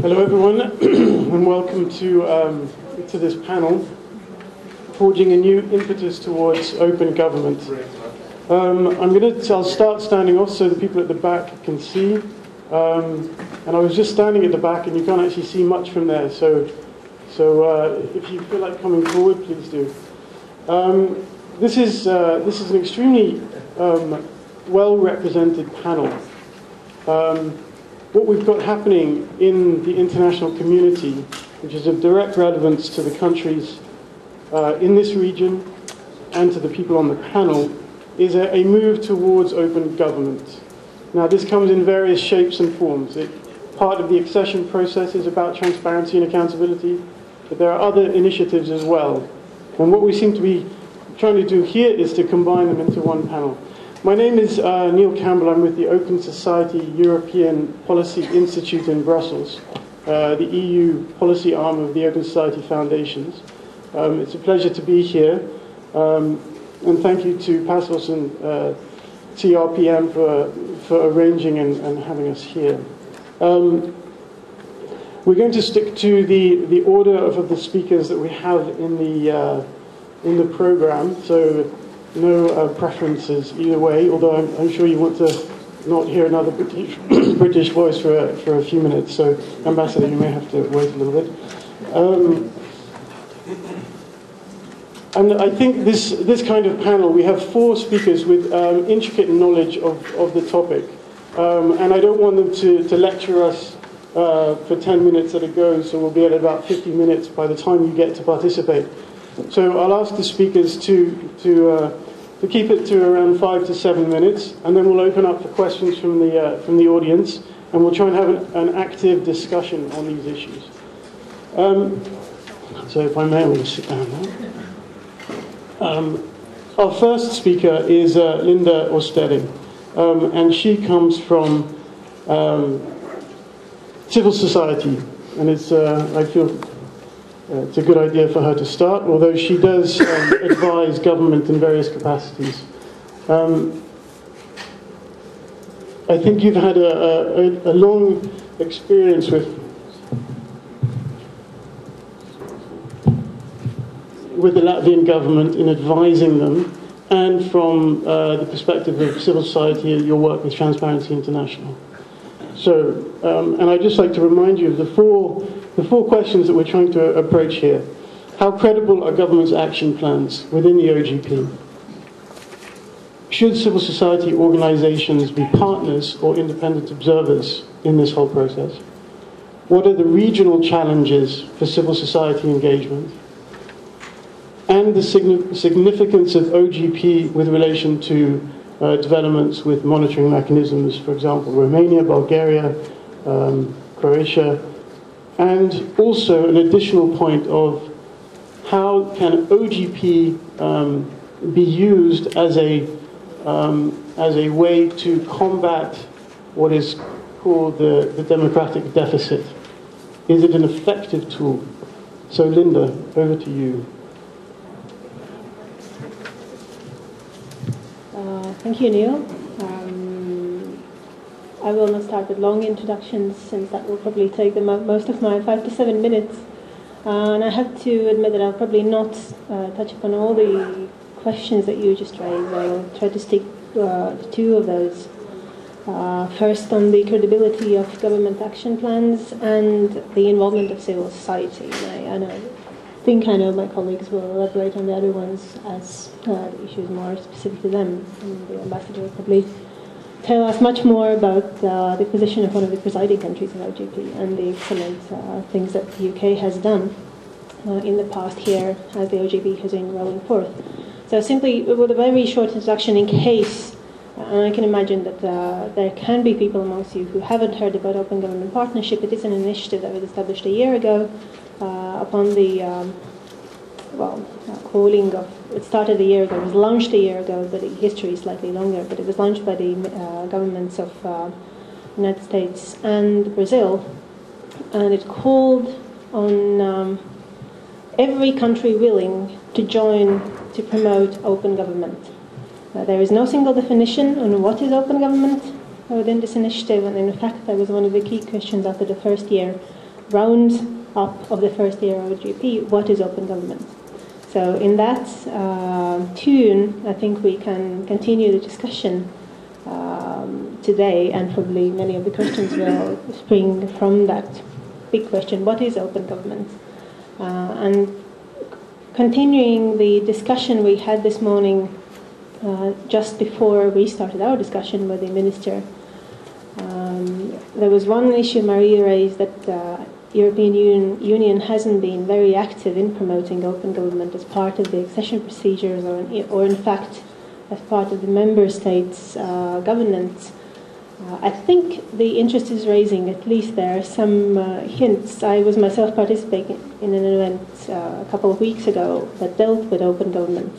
Hello everyone, and welcome to this panel, Forging a New Impetus Towards Open Government. I'll start standing off so the people at the back can see. And I was just standing at the back and you can't actually see much from there, so if you feel like coming forward, please do. This is an extremely well-represented panel. What we've got happening in the international community, which is of direct relevance to the countries in this region and to the people on the panel, is a move towards open government. Now, this comes in various shapes and forms. Part of the accession process is about transparency and accountability, but there are other initiatives as well. And what we seem to be trying to do here is to combine them into one panel. My name is Neil Campbell. I'm with the Open Society European Policy Institute in Brussels, the EU policy arm of the Open Society Foundations. It's a pleasure to be here, and thank you to PASOS and TRPM for arranging and having us here. We're going to stick to the order of the speakers that we have in the program, so no preferences either way, although I'm sure you want to not hear another British voice for a few minutes, so Ambassador, you may have to wait a little bit. And I think this kind of panel, we have four speakers with intricate knowledge of the topic, and I don't want them to lecture us for 10 minutes at a go, so we'll be at about 50 minutes by the time you get to participate. So I'll ask the speakers to keep it to around 5 to 7 minutes, and then we'll open up for questions from the audience, and we'll try and have an active discussion on these issues. So if I may, I'll sit down now. Our first speaker is Linda Austere, and she comes from civil society, and I feel it's a good idea for her to start, although she does advise government in various capacities. I think you've had a long experience with the Latvian government in advising them, and from the perspective of civil society, your work with Transparency International. So, and I'd just like to remind you of the four questions that we're trying to approach here. How credible are government's action plans within the OGP? Should civil society organizations be partners or independent observers in this whole process? What are the regional challenges for civil society engagement? And the significance of OGP with relation to developments with monitoring mechanisms, for example, Romania, Bulgaria, Croatia, and also an additional point of how can OGP be used as a way to combat what is called the democratic deficit. Is it an effective tool? So Linda, over to you. Thank you, Neil. I will not start with long introductions, since that will probably take most of my 5 to 7 minutes. And I have to admit that I'll probably not touch upon all the questions that you just raised. I will try to stick to two of those. First, on the credibility of government action plans and the involvement of civil society. I think I know my colleagues will elaborate on the other ones, as the issue is more specific to them. And the ambassador will probably tell us much more about the position of one of the presiding countries of OGP and the excellent things that the UK has done in the past here as the OGP has been rolling forth. So simply, with a very short introduction, in case, and I can imagine that there can be people amongst you who haven't heard about Open Government Partnership. It is an initiative that was established a year ago upon the calling of, it started a year ago, it was launched a year ago, but the history is slightly longer, but it was launched by the governments of United States and Brazil, and it called on every country willing to join to promote open government. There is no single definition on what is open government within this initiative, and in fact that was one of the key questions after the first year round up of the first year of OGP, what is open government? So in that tune, I think we can continue the discussion today, and probably many of the questions will spring from that big question, what is open government? And continuing the discussion we had this morning, just before we started our discussion with the minister, there was one issue Marija raised, that European Union hasn't been very active in promoting open government as part of the accession procedures, or in fact as part of the member states' governance. I think the interest is raising, at least there are some hints. I was myself participating in an event a couple of weeks ago that dealt with open government,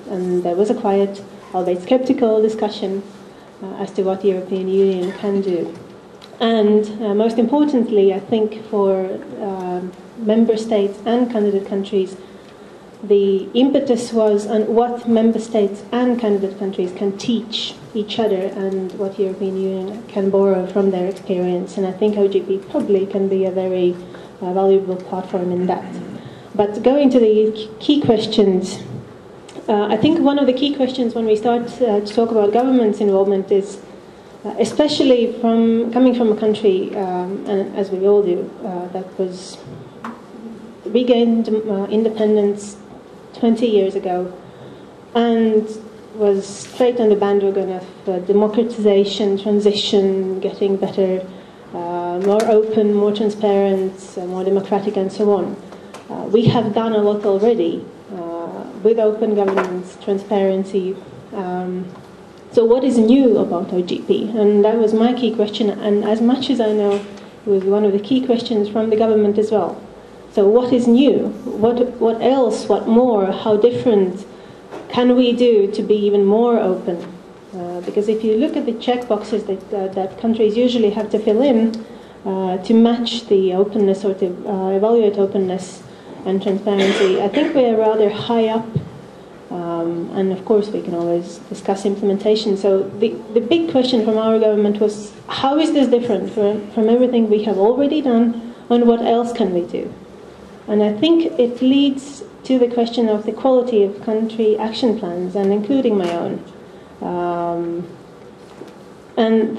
and there was a quiet, albeit skeptical discussion as to what the European Union can do. And most importantly, I think for member states and candidate countries, the impetus was on what member states and candidate countries can teach each other, and what the European Union can borrow from their experience. And I think OGP probably can be a very valuable platform in that. But going to the key questions, I think one of the key questions when we start to talk about government's involvement is, especially coming from a country, and as we all do, that was regained independence 20 years ago, and was straight on the bandwagon of democratization, transition, getting better, more open, more transparent, more democratic, and so on. We have done a lot already with open governance, transparency. So what is new about OGP? And that was my key question, and as much as I know, it was one of the key questions from the government as well. So what is new? What else? What more? How different can we do to be even more open? Because if you look at the checkboxes that countries usually have to fill in to match the openness, or to evaluate openness and transparency, I think we are rather high up. And of course we can always discuss implementation. So the big question from our government was, how is this different from everything we have already done, and what else can we do? And I think it leads to the question of the quality of country action plans, and including my own. And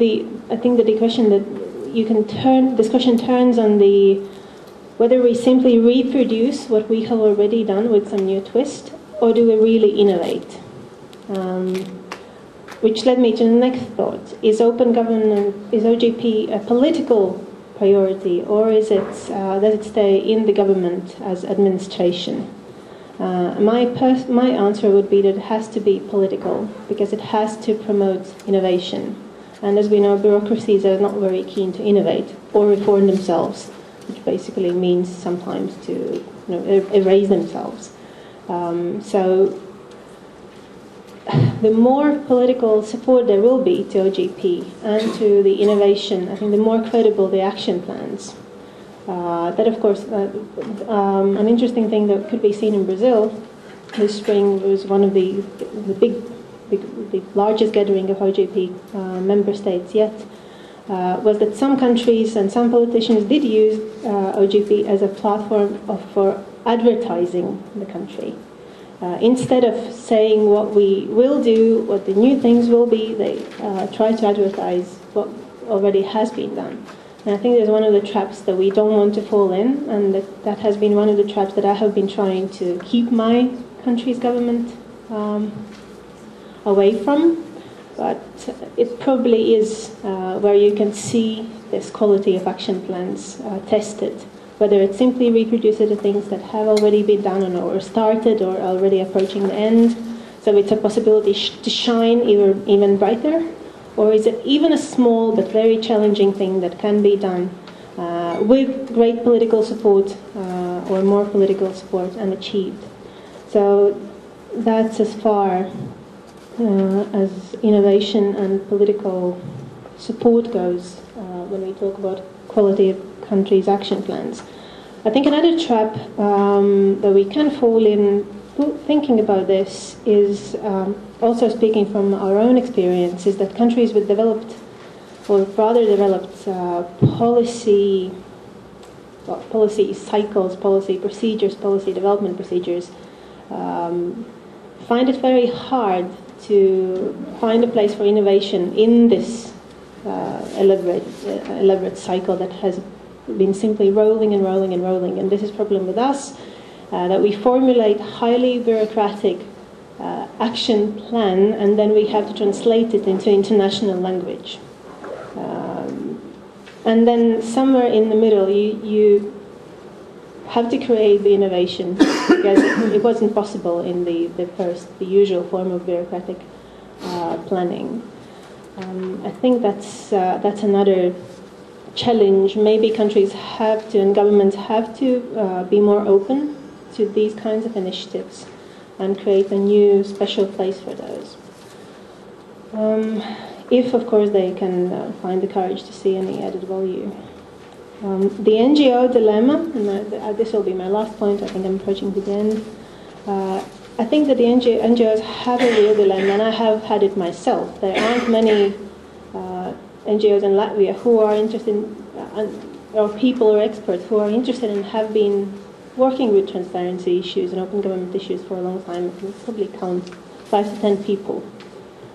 I think that the question that discussion turns on whether we simply reproduce what we have already done with some new twist, or do we really innovate? Which led me to the next thought. Is open government, is OGP a political priority, or does it stay in the government as administration? My answer would be that it has to be political, because it has to promote innovation. And as we know, bureaucracies are not very keen to innovate or reform themselves, which basically means sometimes to erase themselves. So the more political support there will be to OGP and to the innovation, I think the more credible the action plans. That, of course, an interesting thing that could be seen in Brazil this spring was one of the largest gathering of OGP member states yet, was that some countries and some politicians did use OGP as a platform for advertising the country. Instead of saying what we will do, what the new things will be, they try to advertise what already has been done. And I think there's one of the traps that we don't want to fall in, and that has been one of the traps that I have been trying to keep my country's government away from. But it probably is where you can see this quality of action plans tested, whether it's simply reproduces the things that have already been done or started or already approaching the end. So it's a possibility to shine even brighter, or is it even a small but very challenging thing that can be done with great political support or more political support and achieved? So that's as far as innovation and political support goes when we talk about quality of countries' action plans. I think another trap that we can fall in thinking about this is, also speaking from our own experience, is that countries with developed, or rather developed policy policy cycles, policy procedures, policy development procedures, find it very hard to find a place for innovation in this elaborate cycle that has been simply rolling and rolling and rolling. And this is a problem with us, that we formulate highly bureaucratic action plan, and then we have to translate it into international language. And then somewhere in the middle, you have to create the innovation, because it wasn't possible in the usual form of bureaucratic planning. I think that's another challenge. Maybe countries have to, and governments have to, be more open to these kinds of initiatives and create a new special place for those. If, of course, they can find the courage to see any added value. The NGO dilemma, and this will be my last point, I think I'm approaching the end. I think that the NGOs have a real dilemma, and I have had it myself. There aren't many NGOs in Latvia who are interested in, or people or experts who are interested and have been working with transparency issues and open government issues for a long time. I can probably count 5 to 10 people.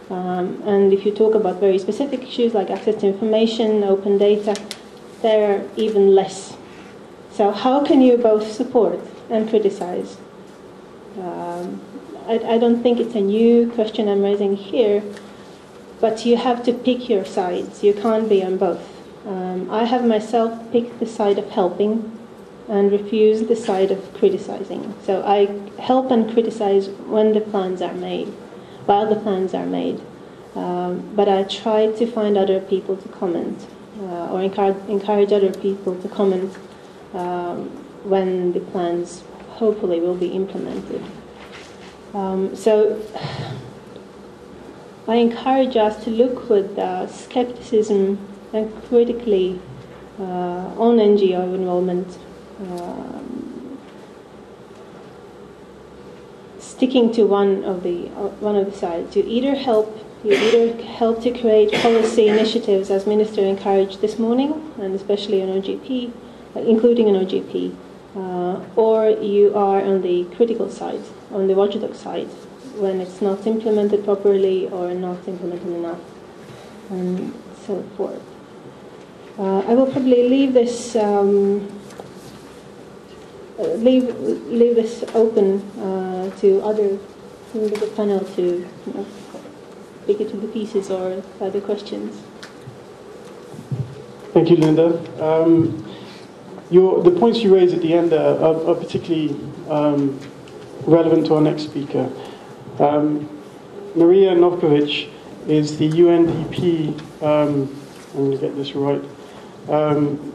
And if you talk about very specific issues like access to information, open data, there are even less. So how can you both support and criticize? I don't think it's a new question I'm raising here, but you have to pick your sides. You can't be on both. I have myself picked the side of helping and refused the side of criticizing. So I help and criticize when the plans are made, while the plans are made. But I try to find other people to comment, or encourage other people to comment when the plans hopefully will be implemented. So I encourage us to look with skepticism and critically on NGO involvement, sticking to one of the sides. You either help to create policy initiatives, as Minister encouraged this morning, and especially on OGP, including an OGP, or you are on the critical side, on the watchdog side, when it's not implemented properly or not implemented enough, and so forth. I will probably leave this leave this open to other members of the panel to pick it to the pieces or other questions. Thank you, Linda. The points you raised at the end are particularly relevant to our next speaker. Marija Novković is the UNDP, I'm going to get this right,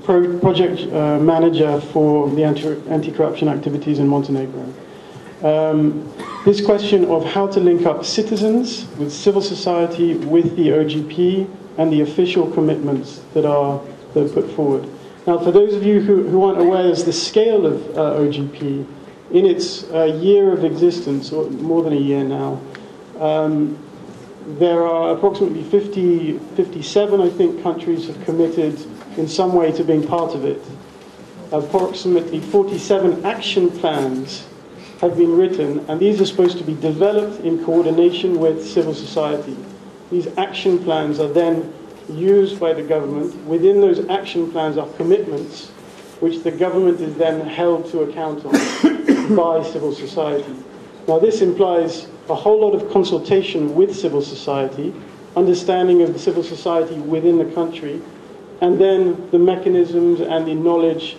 project manager for the anti-corruption activities in Montenegro. This question of how to link up citizens with civil society, with the OGP, and the official commitments that are put forward. Now, for those of you who aren't aware of the scale of OGP, in its year of existence, or more than a year now, there are approximately 57, I think, countries have committed in some way to being part of it. Approximately 47 action plans have been written, and these are supposed to be developed in coordination with civil society. These action plans are then used by the government. Within those action plans are commitments which the government is then held to account on by civil society. Now, this implies a whole lot of consultation with civil society, understanding of the civil society within the country, and then the mechanisms and the knowledge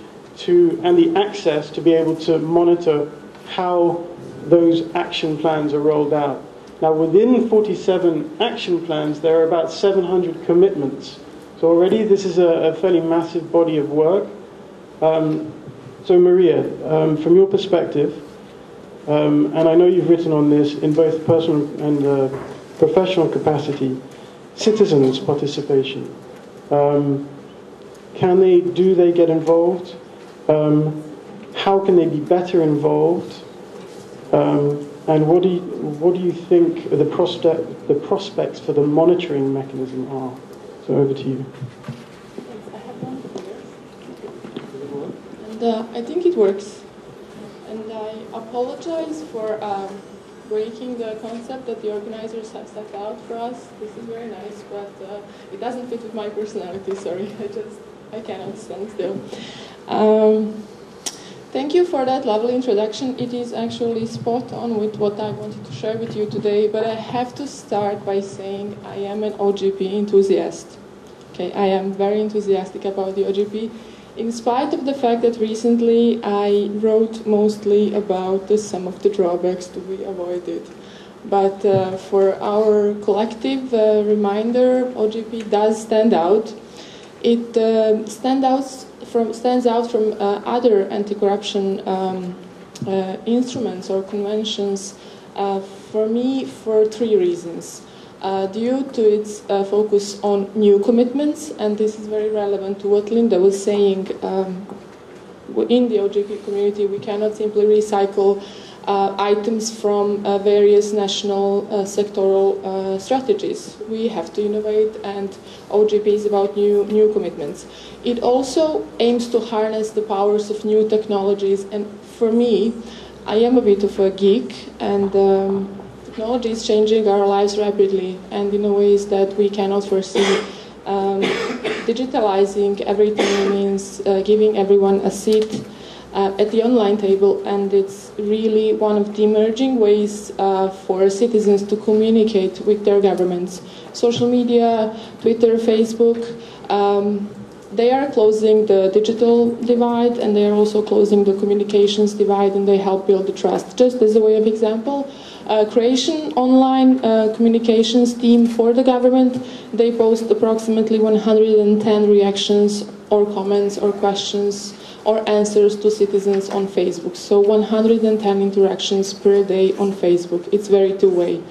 and the access to be able to monitor how those action plans are rolled out. Now, within 47 action plans, there are about 700 commitments. So already this is a fairly massive body of work. So Marija, from your perspective, and I know you've written on this in both personal and professional capacity, citizens' participation. Do they get involved? How can they be better involved? And what do you think the prospects for the monitoring mechanism are? So over to you. I have one for this. And and I think it works. And I apologize for breaking the concept that the organizers have set out for us. This is very nice, but it doesn't fit with my personality, sorry. I cannot stand still. Thank you for that lovely introduction. It is actually spot on with what I wanted to share with you today, but I have to start by saying I am an OGP enthusiast. Okay, I am very enthusiastic about the OGP, in spite of the fact that recently I wrote mostly about some of the drawbacks to be avoided. But for our collective reminder, OGP does stand out. It stands out from other anti-corruption instruments or conventions for me for three reasons. Due to its focus on new commitments, and this is very relevant to what Linda was saying, in the OGP community we cannot simply recycle items from various national sectoral strategies. We have to innovate, and OGP is about new commitments. It also aims to harness the powers of new technologies, and for me, I am a bit of a geek, and technology is changing our lives rapidly and in ways that we cannot foresee. Digitalizing everything means giving everyone a seat at the online table, and it's really one of the emerging ways for citizens to communicate with their governments. Social media, Twitter, Facebook, they are closing the digital divide, and they are also closing the communications divide, and they help build the trust. Just as a way of example, Croatian online communications team for the government, they post approximately 110 reactions or comments or questions or answers to citizens on Facebook. So 110 interactions per day on Facebook. It's very two-way.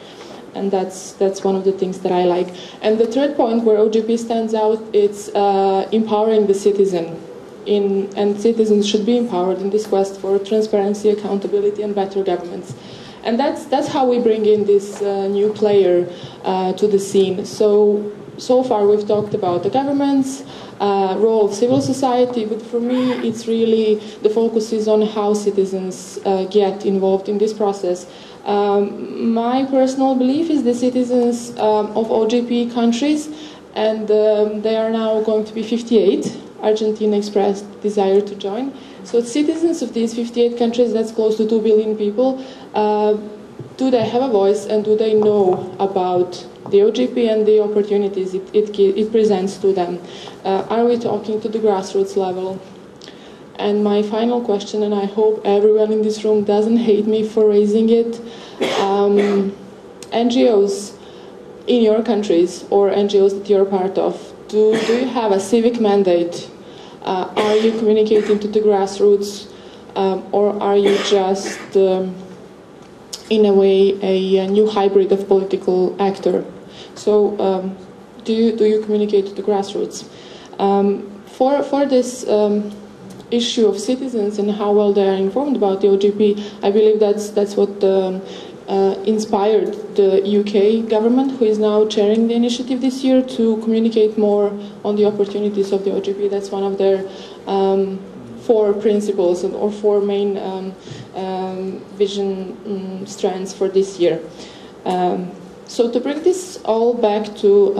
And that's one of the things that I like. And the third point where OGP stands out, it's empowering the citizen. And citizens should be empowered in this quest for transparency, accountability, and better governments. And that's how we bring in this new player to the scene. So far we've talked about the government's role of civil society, but for me it's really the focus is on how citizens get involved in this process. My personal belief is the citizens of OGP countries, and they are now going to be 58. Argentina expressed desire to join. So citizens of these 58 countries, that's close to 2 billion people, do they have a voice, and do they know about the OGP and the opportunities it presents to them? Are we talking to the grassroots level? And my final question, and I hope everyone in this room doesn't hate me for raising it, NGOs in your countries or NGOs that you're part of, do you have a civic mandate? Are you communicating to the grassroots, or are you just, in a way, a new hybrid of political actor? So, do you communicate to the grassroots? For this issue of citizens and how well they are informed about the OGP, I believe that's what inspired the UK government, who is now chairing the initiative this year, to communicate more on the opportunities of the OGP. That's one of their 4 principles or 4 main vision strands for this year. So to bring this all back to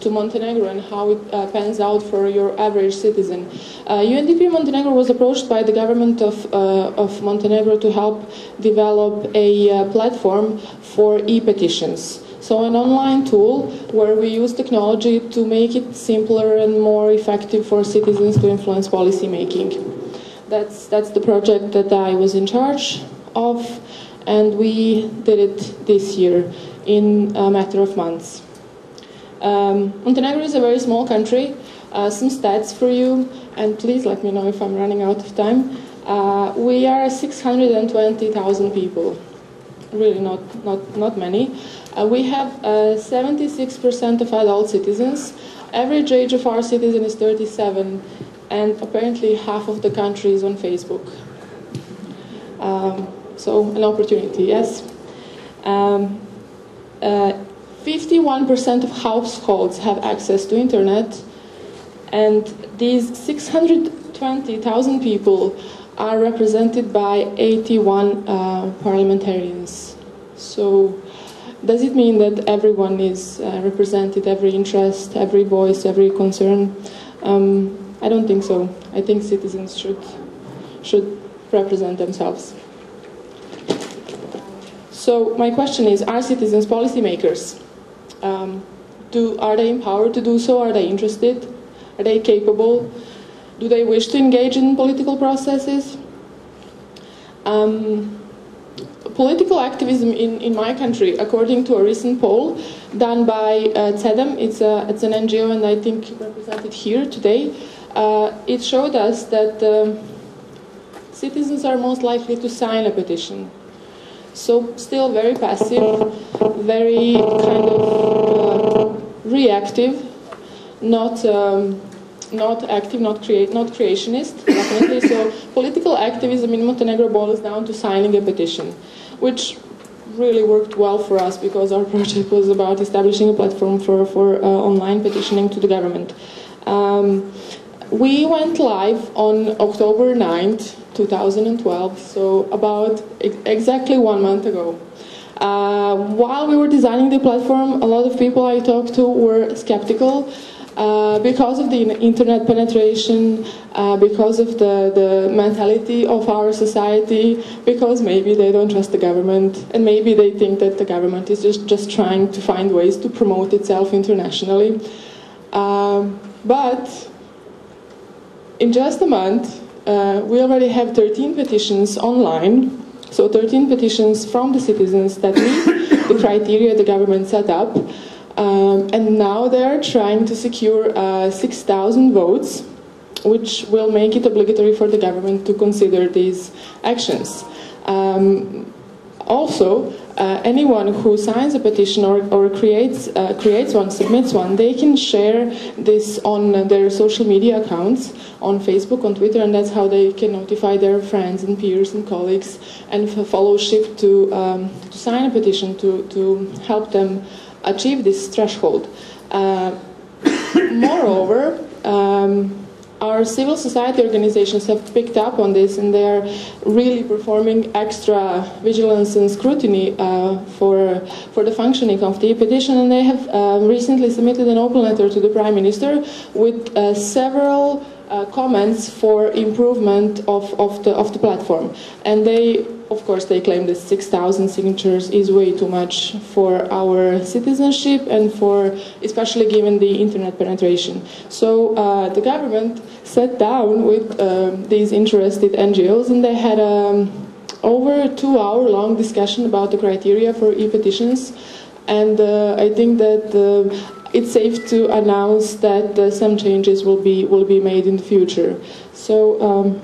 Montenegro and how it pans out for your average citizen. UNDP Montenegro was approached by the government of Montenegro to help develop a platform for e-petitions. So an online tool where we use technology to make it simpler and more effective for citizens to influence policy making. That's the project that I was in charge of, and we did it this year in a matter of months. Montenegro is a very small country. Some stats for you, and please let me know if I'm running out of time. We are 620,000 people, really not many. We have 76% of adult citizens. Average age of our citizen is 37, and apparently half of the country is on Facebook. So an opportunity, yes. 51% of households have access to internet, and these 620,000 20,000 people are represented by 81 parliamentarians. So does it mean that everyone is represented, every interest, every voice, every concern? I don't think so. I think citizens should represent themselves. So my question is, are citizens policymakers? Are they empowered to do so? Are they interested? Are they capable? Do they wish to engage in political processes? Political activism in my country, according to a recent poll done by CEDEM, it's an NGO and I think represented here today, it showed us that citizens are most likely to sign a petition. So still very passive, very kind of reactive, not active, not creationist, definitely. So political activism in Montenegro boils down to signing a petition, which really worked well for us because our project was about establishing a platform for online petitioning to the government. We went live on October 9th, 2012, so about exactly 1 month ago. While we were designing the platform, a lot of people I talked to were skeptical because of the internet penetration, because of the mentality of our society, because maybe they don't trust the government, and maybe they think that the government is just trying to find ways to promote itself internationally. But in just a month, we already have 13 petitions online, so 13 petitions from the citizens that meet the criteria the government set up, and now they're trying to secure 6,000 votes, which will make it obligatory for the government to consider these actions. Also, anyone who signs a petition or creates one, submits one, they can share this on their social media accounts, on Facebook, on Twitter, and that's how they can notify their friends and peers and colleagues and fellowship to sign a petition to help them achieve this threshold. Moreover, our civil society organizations have picked up on this, and they are really performing extra vigilance and scrutiny for the functioning of the petition, and they have recently submitted an open letter to the Prime Minister with several comments for improvement of the platform. And they, of course, they claim that 6,000 signatures is way too much for our citizenship and for, especially given the internet penetration. So the government sat down with these interested NGOs, and they had over a 2-hour-long discussion about the criteria for e-petitions. And I think that it's safe to announce that some changes will be made in the future. So.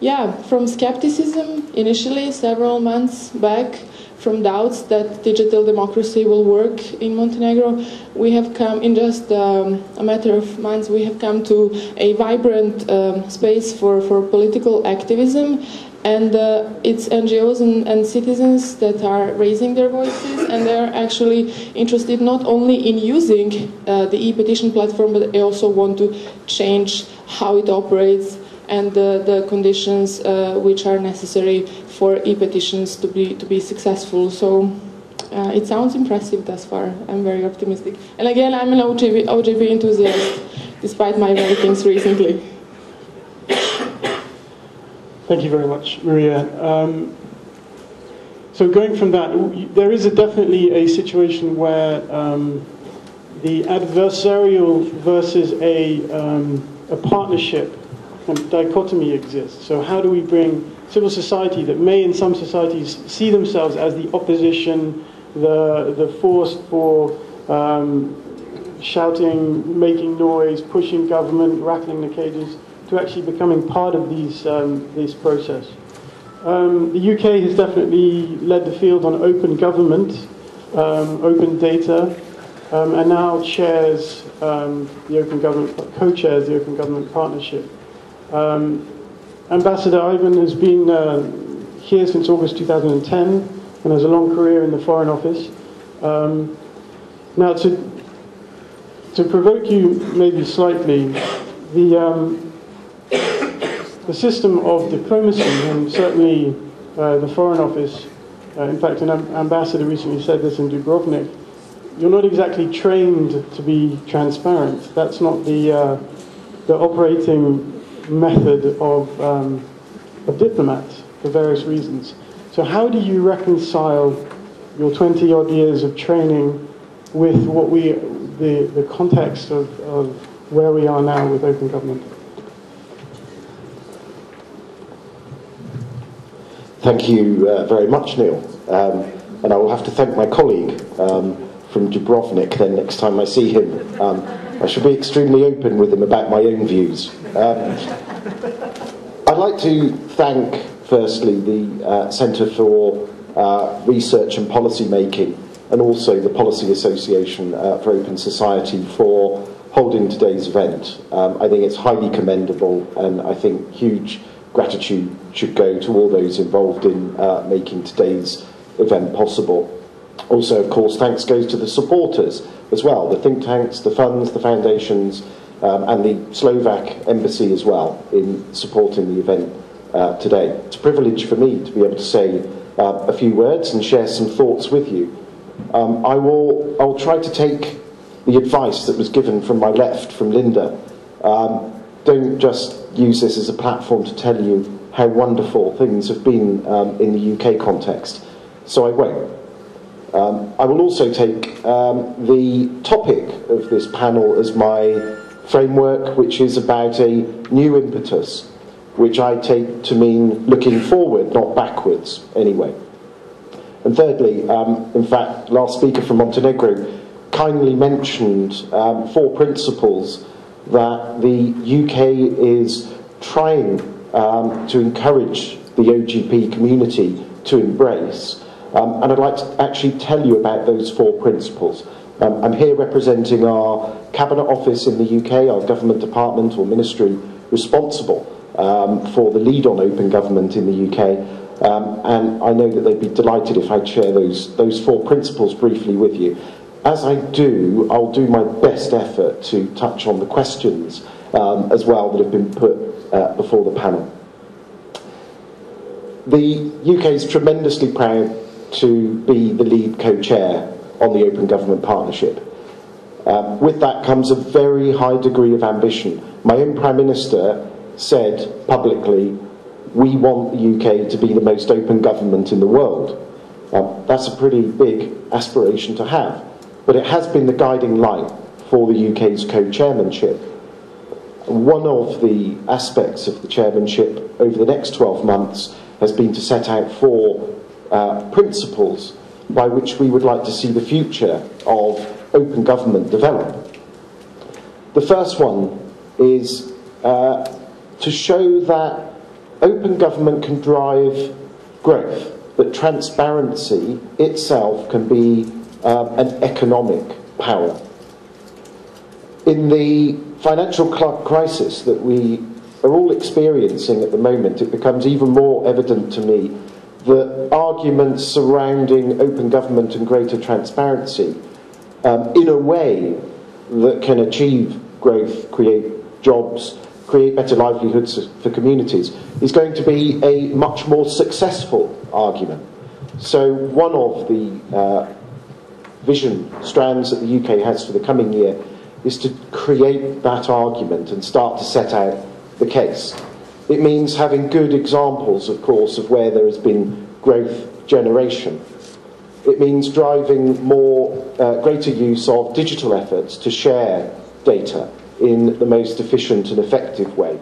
Yeah, from skepticism initially several months back, from doubts that digital democracy will work in Montenegro, we have come, in just a matter of months, we have come to a vibrant space for political activism, and it's NGOs and citizens that are raising their voices, and they're actually interested not only in using the e-petition platform, but they also want to change how it operates and the conditions which are necessary for e-petitions to be successful. So it sounds impressive thus far. I'm very optimistic. And again, I'm an OGP enthusiast, despite my writings recently. Thank you very much, Marija. So going from that, there is definitely a situation where the adversarial versus a partnership and dichotomy exists. So how do we bring civil society that may in some societies see themselves as the opposition, the force for shouting, making noise, pushing government, rattling the cages, to actually becoming part of this process. The UK has definitely led the field on open government, open data, and now chairs the open government, co-chairs the open government partnership. Ambassador Yvon has been here since August 2010 and has a long career in the Foreign Office. Now, to provoke you maybe slightly, the system of diplomacy, and certainly the Foreign Office, in fact an ambassador recently said this in Dubrovnik, you're not exactly trained to be transparent. That's not the operating method of diplomats for various reasons. So how do you reconcile your 20-odd years of training with what the context of where we are now with open government? Thank you very much, Neil. And I will have to thank my colleague from Dubrovnik then next time I see him. I should be extremely open with him about my own views. I'd like to thank, firstly, the Centre for Research and Policy Making, and also the Policy Association for Open Society for holding today's event. I think it's highly commendable, and I think huge gratitude should go to all those involved in making today's event possible. Also, of course, thanks goes to the supporters as well, the think tanks, the funds, the foundations, and the Slovak embassy as well in supporting the event today. It's a privilege for me to be able to say a few words and share some thoughts with you. I'll try to take the advice that was given from my left, from Linda. Don't just use this as a platform to tell you how wonderful things have been in the UK context, so I won't. I will also take the topic of this panel as my framework, which is about a new impetus, which I take to mean looking forward, not backwards, anyway. And thirdly, in fact, last speaker from Montenegro kindly mentioned 4 principles that the UK is trying to encourage the OGP community to embrace. And I'd like to actually tell you about those 4 principles. I'm here representing our Cabinet Office in the UK, our government department or ministry responsible for the lead on open government in the UK. And I know that they'd be delighted if I'd share those 4 principles briefly with you. As I do, I'll do my best effort to touch on the questions as well that have been put before the panel. The UK is tremendously proud to be the lead co-chair on the Open Government Partnership. With that comes a very high degree of ambition. My own Prime Minister said publicly, we want the UK to be the most open government in the world. That's a pretty big aspiration to have, but it has been the guiding light for the UK's co-chairmanship. One of the aspects of the chairmanship over the next 12 months has been to set out 4 principles by which we would like to see the future of open government develop. The first one is to show that open government can drive growth, that transparency itself can be an economic power. In the financial crisis that we are all experiencing at the moment, it becomes even more evident to me that arguments surrounding open government and greater transparency in a way that can achieve growth, create jobs, create better livelihoods for communities is going to be a much more successful argument. So one of the vision strands that the UK has for the coming year is to create that argument and start to set out the case. It means having good examples, of course, of where there has been growth generation. It means driving greater use of digital efforts to share data in the most efficient and effective way,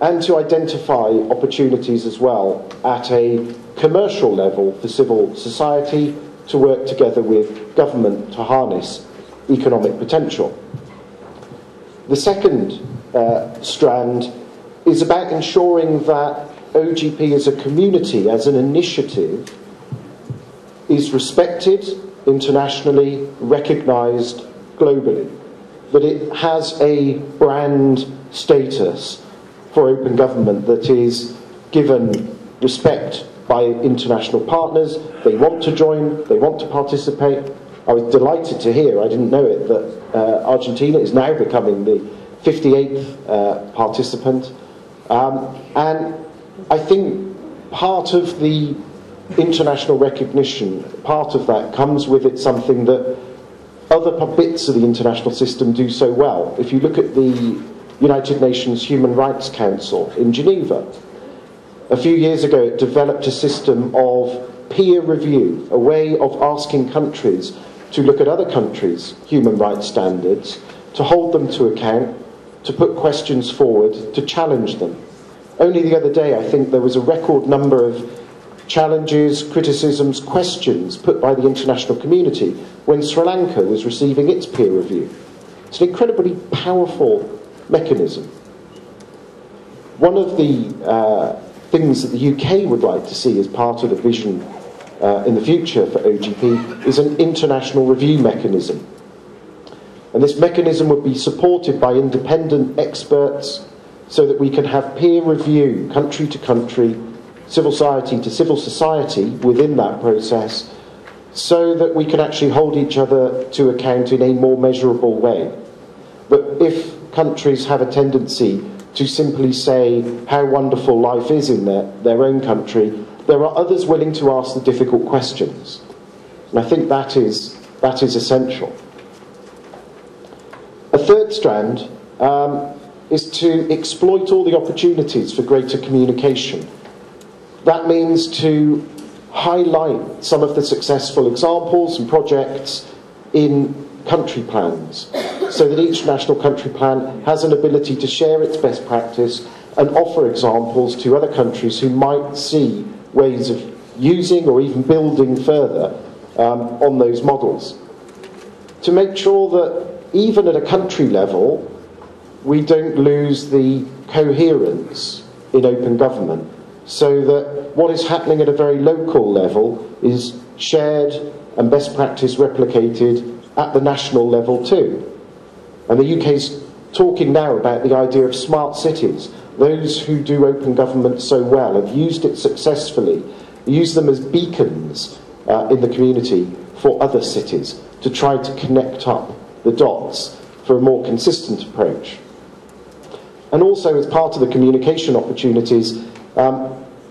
and to identify opportunities as well at a commercial level for civil society to work together with government to harness economic potential. The second strand is about ensuring that OGP as a community, as an initiative, is respected internationally, recognised globally, that it has a brand status for open government that is given respect by international partners. They want to join, they want to participate. I was delighted to hear, I didn't know it, that Argentina is now becoming the 58th participant. And I think part of the international recognition, part of that comes with it something that other bits of the international system do so well. If you look at the United Nations Human Rights Council in Geneva, a few years ago it developed a system of peer review, a way of asking countries to look at other countries' human rights standards, to hold them to account, to put questions forward, to challenge them. Only the other day I think there was a record number of challenges, criticisms, questions put by the international community when Sri Lanka was receiving its peer review. It's an incredibly powerful mechanism. One of the things that the UK would like to see as part of the vision in the future for OGP is an international review mechanism. And this mechanism would be supported by independent experts so that we can have peer review, country to country, civil society to civil society within that process, so that we can actually hold each other to account in a more measurable way. But if countries have a tendency to simply say how wonderful life is in their own country, there are others willing to ask the difficult questions. And I think that is essential. A third strand is to exploit all the opportunities for greater communication. That means to highlight some of the successful examples and projects in country plans, so that each national country plan has an ability to share its best practice and offer examples to other countries who might see ways of using or even building further on those models. To make sure that even at a country level, we don't lose the coherence in open government, so that what is happening at a very local level is shared and best practice replicated at the national level too. And the UK's talking now about the idea of smart cities. Those who do open government so well have used it successfully, use them as beacons in the community for other cities to try to connect up the dots for a more consistent approach. And also, as part of the communication opportunities,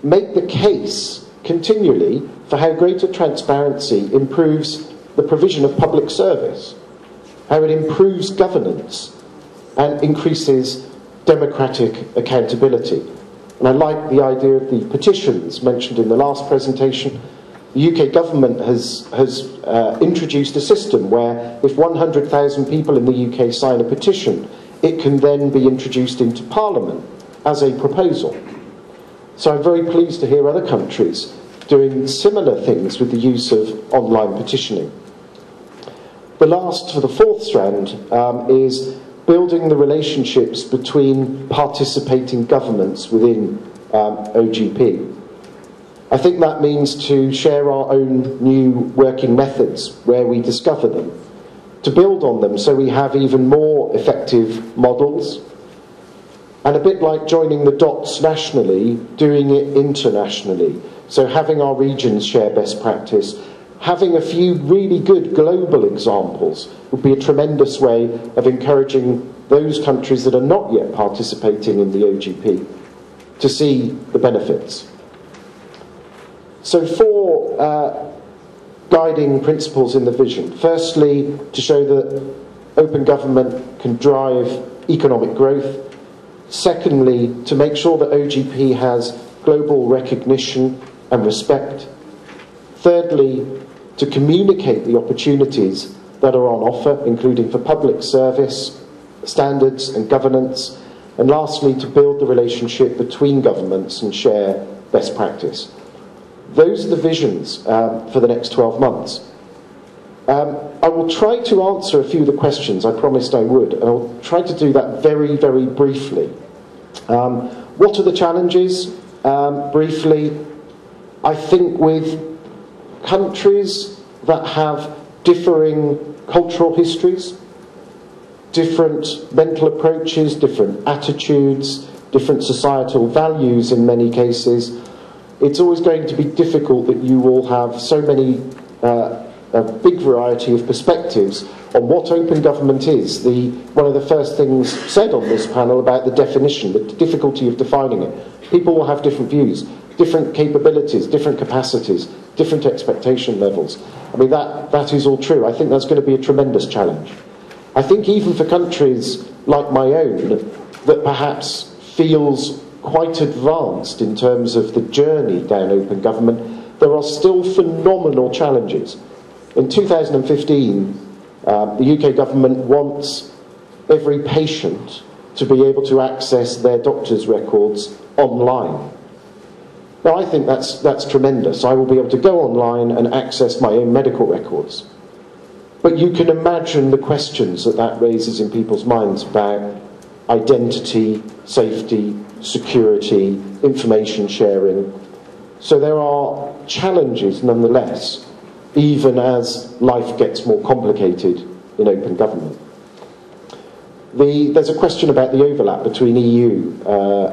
make the case continually for how greater transparency improves the provision of public service, how it improves governance and increases democratic accountability. And I like the idea of the petitions mentioned in the last presentation. The UK government has introduced a system where if 100,000 people in the UK sign a petition, it can then be introduced into Parliament as a proposal. So I'm very pleased to hear other countries doing similar things with the use of online petitioning. The last, for the fourth strand, is building the relationships between participating governments within OGP. I think that means to share our own new working methods where we discover them, to build on them so we have even more effective models, and a bit like joining the dots nationally, doing it internationally. So having our regions share best practice, having a few really good global examples would be a tremendous way of encouraging those countries that are not yet participating in the OGP to see the benefits. So four guiding principles in the vision. Firstly, to show that open government can drive economic growth. Secondly, to make sure that OGP has global recognition and respect. Thirdly, to communicate the opportunities that are on offer, including for public service, standards and governance. And lastly, to build the relationship between governments and share best practice. Those are the visions for the next 12 months. I will try to answer a few of the questions I promised I would, and I'll try to do that very, very briefly. What are the challenges? Briefly, I think with countries that have differing cultural histories, different mental approaches, different attitudes, different societal values in many cases, it's always going to be difficult that you will have so many, a big variety of perspectives on what open government is. One of the first things said on this panel about the definition, the difficulty of defining it. People will have different views, different capabilities, different capacities, different expectation levels. I mean, that is all true. I think that's going to be a tremendous challenge. I think even for countries like my own, that perhaps feels quite advanced in terms of the journey down open government, there are still phenomenal challenges. In 2015, the UK government wants every patient to be able to access their doctor's records online. Now, I think that's tremendous. I will be able to go online and access my own medical records. But you can imagine the questions that raises in people's minds about identity, safety, security, information sharing. So there are challenges nonetheless, even as life gets more complicated in open government. There's a question about the overlap between EU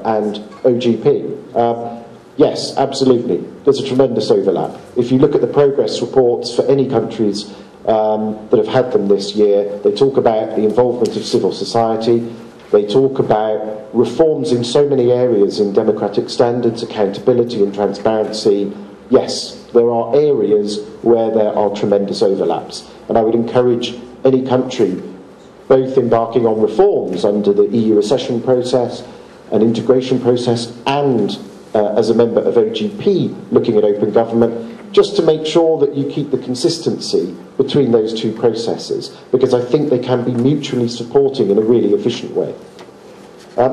and OGP. Yes, absolutely. There's a tremendous overlap. If you look at the progress reports for any countries that have had them this year, they talk about the involvement of civil society. They talk about reforms in so many areas in democratic standards, accountability and transparency. Yes, there are areas where there are tremendous overlaps. And I would encourage any country, both embarking on reforms under the EU accession process and integration process, and as a member of OGP looking at open government, just to make sure that you keep the consistency between those two processes, because I think they can be mutually supporting in a really efficient way.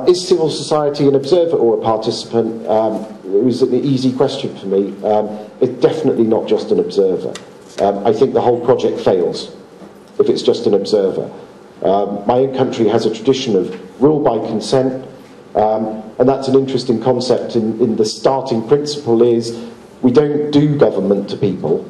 Is civil society an observer or a participant? It was an easy question for me. It's definitely not just an observer. I think the whole project fails if it's just an observer. My own country has a tradition of rule by consent, and that's an interesting concept in the starting principle is we don't do government to people.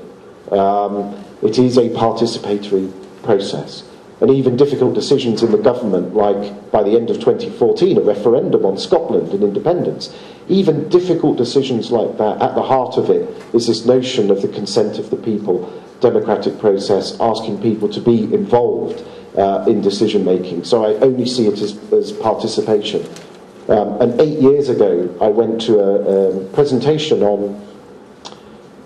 It is a participatory process. And even difficult decisions in the government, like by the end of 2014, a referendum on Scotland and independence, even difficult decisions like that, at the heart of it is this notion of the consent of the people, democratic process, asking people to be involved in decision making. So I only see it as participation. And 8 years ago, I went to a presentation on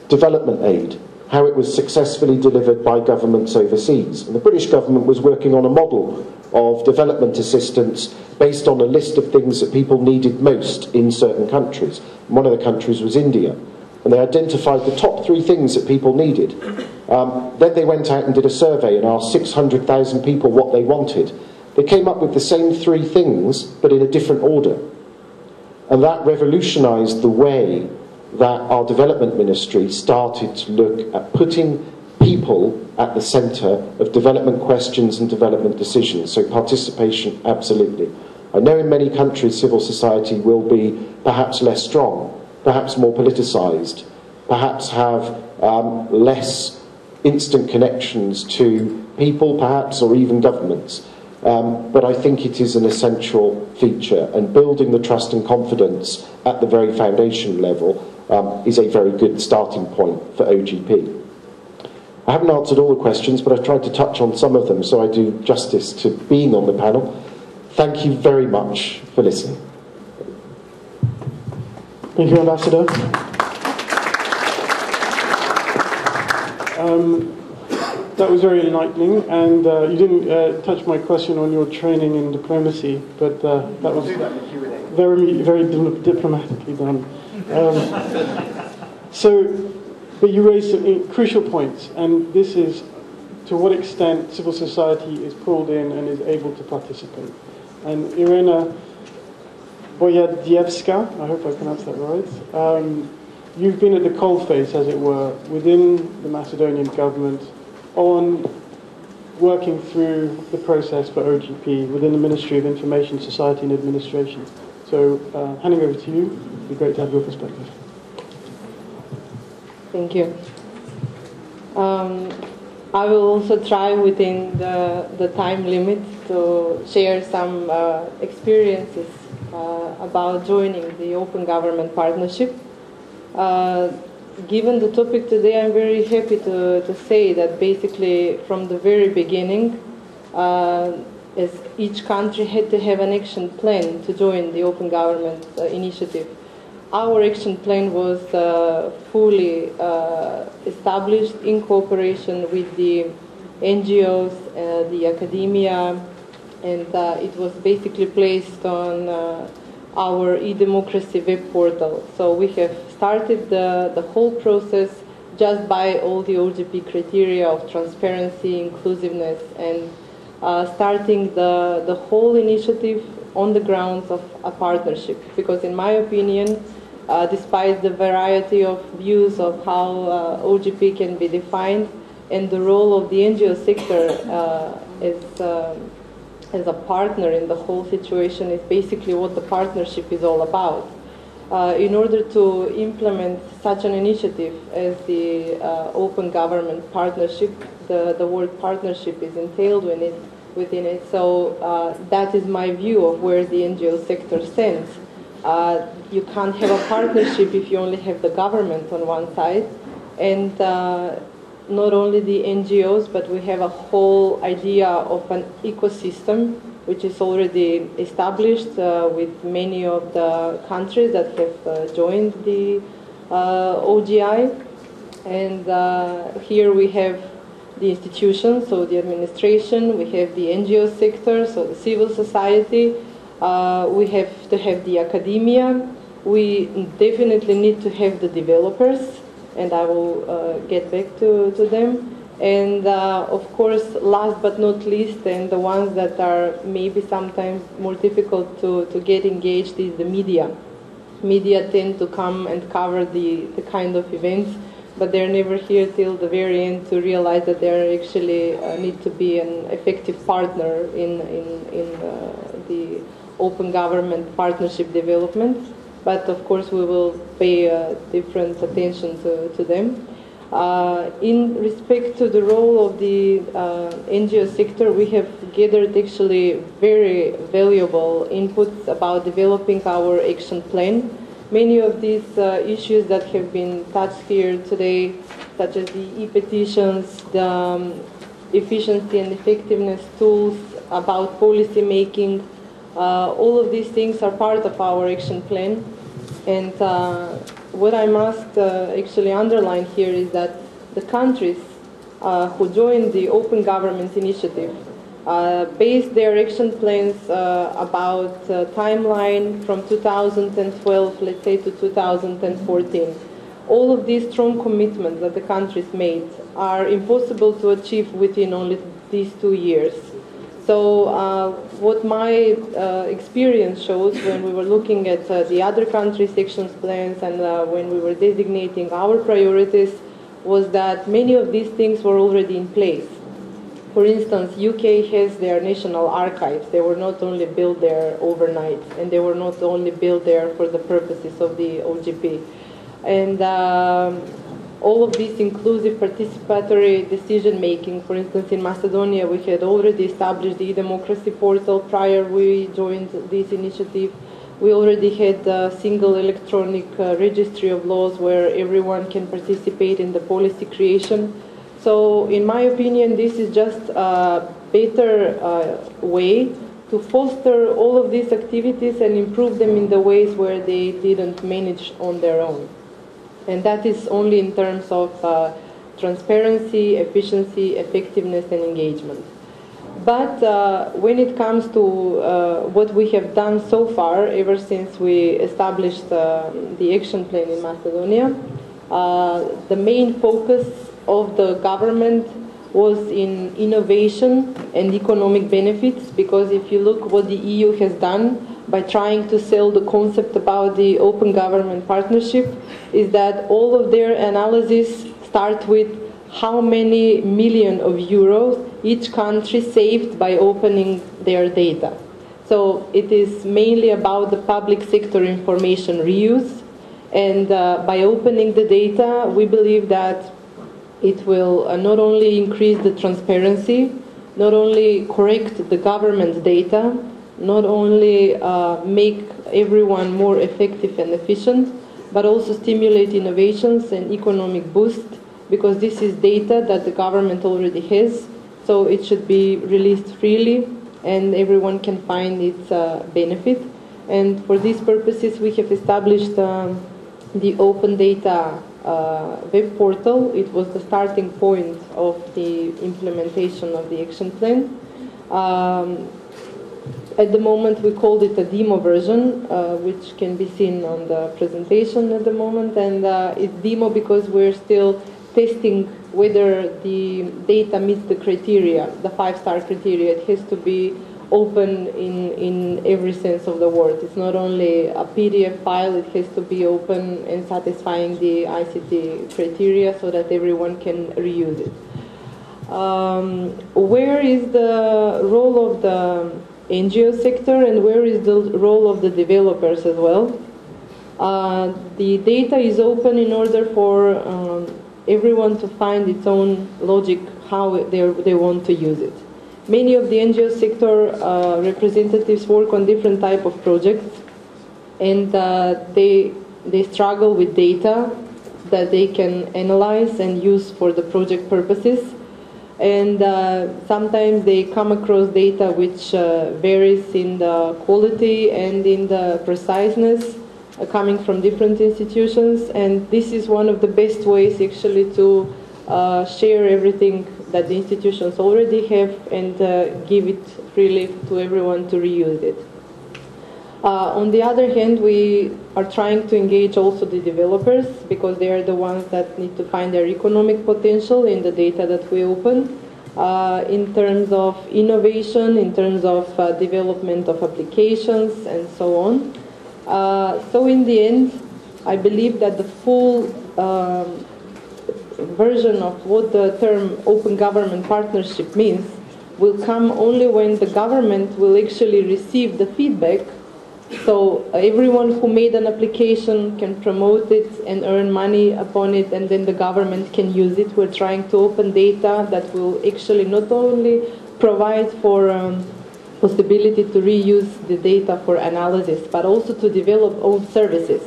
development aid, how it was successfully delivered by governments overseas. And the British government was working on a model of development assistance based on a list of things that people needed most in certain countries. One of the countries was India. And they identified the top 3 things that people needed. Then they went out and did a survey and asked 600,000 people what they wanted. They came up with the same 3 things, but in a different order. And that revolutionised the way that our development ministry started to look at putting people at the centre of development questions and development decisions. So participation, absolutely. I know in many countries civil society will be perhaps less strong, perhaps more politicised, perhaps have less instant connections to people perhaps, or even governments. But I think it is an essential feature, and building the trust and confidence at the very foundation level is a very good starting point for OGP. I haven't answered all the questions, but I've tried to touch on some of them so I do justice to being on the panel. Thank you very much for listening. Thank you, Ambassador. That was very enlightening, and you didn't touch my question on your training in diplomacy, but that was very, very diplomatically done. But you raised some crucial points, and this is to what extent civil society is pulled in and is able to participate. And Irena Bojadzievska, I hope I pronounced that right, you've been at the coalface, as it were, within the Macedonian government on working through the process for OGP within the Ministry of Information, Society and Administration. So handing over to you, it would be great to have your perspective. Thank you. I will also try within the time limit to share some experiences about joining the Open Government Partnership. given the topic today, I'm very happy to say that basically from the very beginning, as each country had to have an action plan to join the Open Government Initiative, our action plan was fully established in cooperation with the NGOs, the academia, and it was basically placed on our e-democracy web portal. So we have started the whole process just by all the OGP criteria of transparency, inclusiveness, and starting the whole initiative on the grounds of a partnership. Because in my opinion, despite the variety of views of how OGP can be defined and the role of the NGO sector as a partner in the whole situation is basically what the partnership is all about. In order to implement such an initiative as the Open Government Partnership, the word partnership is entailed within it. So that is my view of where the NGO sector stands. You can't have a partnership if you only have the government on one side, and not only the NGOs, but we have a whole idea of an ecosystem which is already established with many of the countries that have joined the OGI. And here we have the institutions, so the administration, we have the NGO sector, so the civil society, we have to have the academia, we definitely need to have the developers, and I will get back to them. And of course, last but not least, and the ones that are maybe sometimes more difficult to get engaged is the media. Media tend to come and cover the kind of events, but they're never here till the very end to realize that they actually need to be an effective partner in the Open Government Partnership development. But of course we will pay different attention to them. In respect to the role of the NGO sector, we have gathered actually very valuable inputs about developing our action plan. Many of these issues that have been touched here today, such as the e-petitions, the efficiency and effectiveness tools, about policy making, all of these things are part of our action plan. And what I must actually underline here is that the countries who joined the Open Government Initiative based their action plans about timeline from 2012, let's say, to 2014. All of these strong commitments that the countries made are impossible to achieve within only these 2 years. So what my experience shows when we were looking at the other countries' action plans and when we were designating our priorities was that many of these things were already in place. For instance, UK has their national archives. They were not only built there overnight, and they were not only built there for the purposes of the OGP. And all of this inclusive participatory decision making. For instance, in Macedonia, we had already established the e-democracy portal prior we joined this initiative. We already had a single electronic registry of laws where everyone can participate in the policy creation. So, in my opinion, this is just a better way to foster all of these activities and improve them in the ways where they didn't manage on their own. And that is only in terms of transparency, efficiency, effectiveness, and engagement. But when it comes to what we have done so far, ever since we established the action plan in Macedonia, the main focus of the government was in innovation and economic benefits, because if you look what the EU has done by trying to sell the concept about the Open Government Partnership, is that all of their analysis start with how many million of euros each country saved by opening their data. So it is mainly about the public sector information reuse, and by opening the data, we believe that it will not only increase the transparency, not only correct the government's data, not only make everyone more effective and efficient, but also stimulate innovations and economic boost, because this is data that the government already has, so it should be released freely and everyone can find its benefit. And for these purposes we have established the Open Data web portal. It was the starting point of the implementation of the action plan. At the moment we called it a demo version, which can be seen on the presentation at the moment, and it's demo because we're still testing whether the data meets the criteria, the 5-star criteria. It has to be open in every sense of the word. It's not only a PDF file, it has to be open and satisfying the ICT criteria so that everyone can reuse it. Where is the role of the NGO sector and where is the role of the developers as well? The data is open in order for everyone to find its own logic how they want to use it. Many of the NGO sector representatives work on different type of projects, and they struggle with data that they can analyze and use for the project purposes. And sometimes they come across data which varies in the quality and in the preciseness coming from different institutions, and this is one of the best ways actually to share everything that the institutions already have and give it freely to everyone to reuse it. On the other hand, we are trying to engage also the developers, because they are the ones that need to find their economic potential in the data that we open, in terms of innovation, in terms of development of applications and so on. So in the end, I believe that the full version of what the term open government partnership means will come only when the government will actually receive the feedback. So everyone who made an application can promote it and earn money upon it, and then the government can use it. We're trying to open data that will actually not only provide for possibility to reuse the data for analysis, but also to develop own services.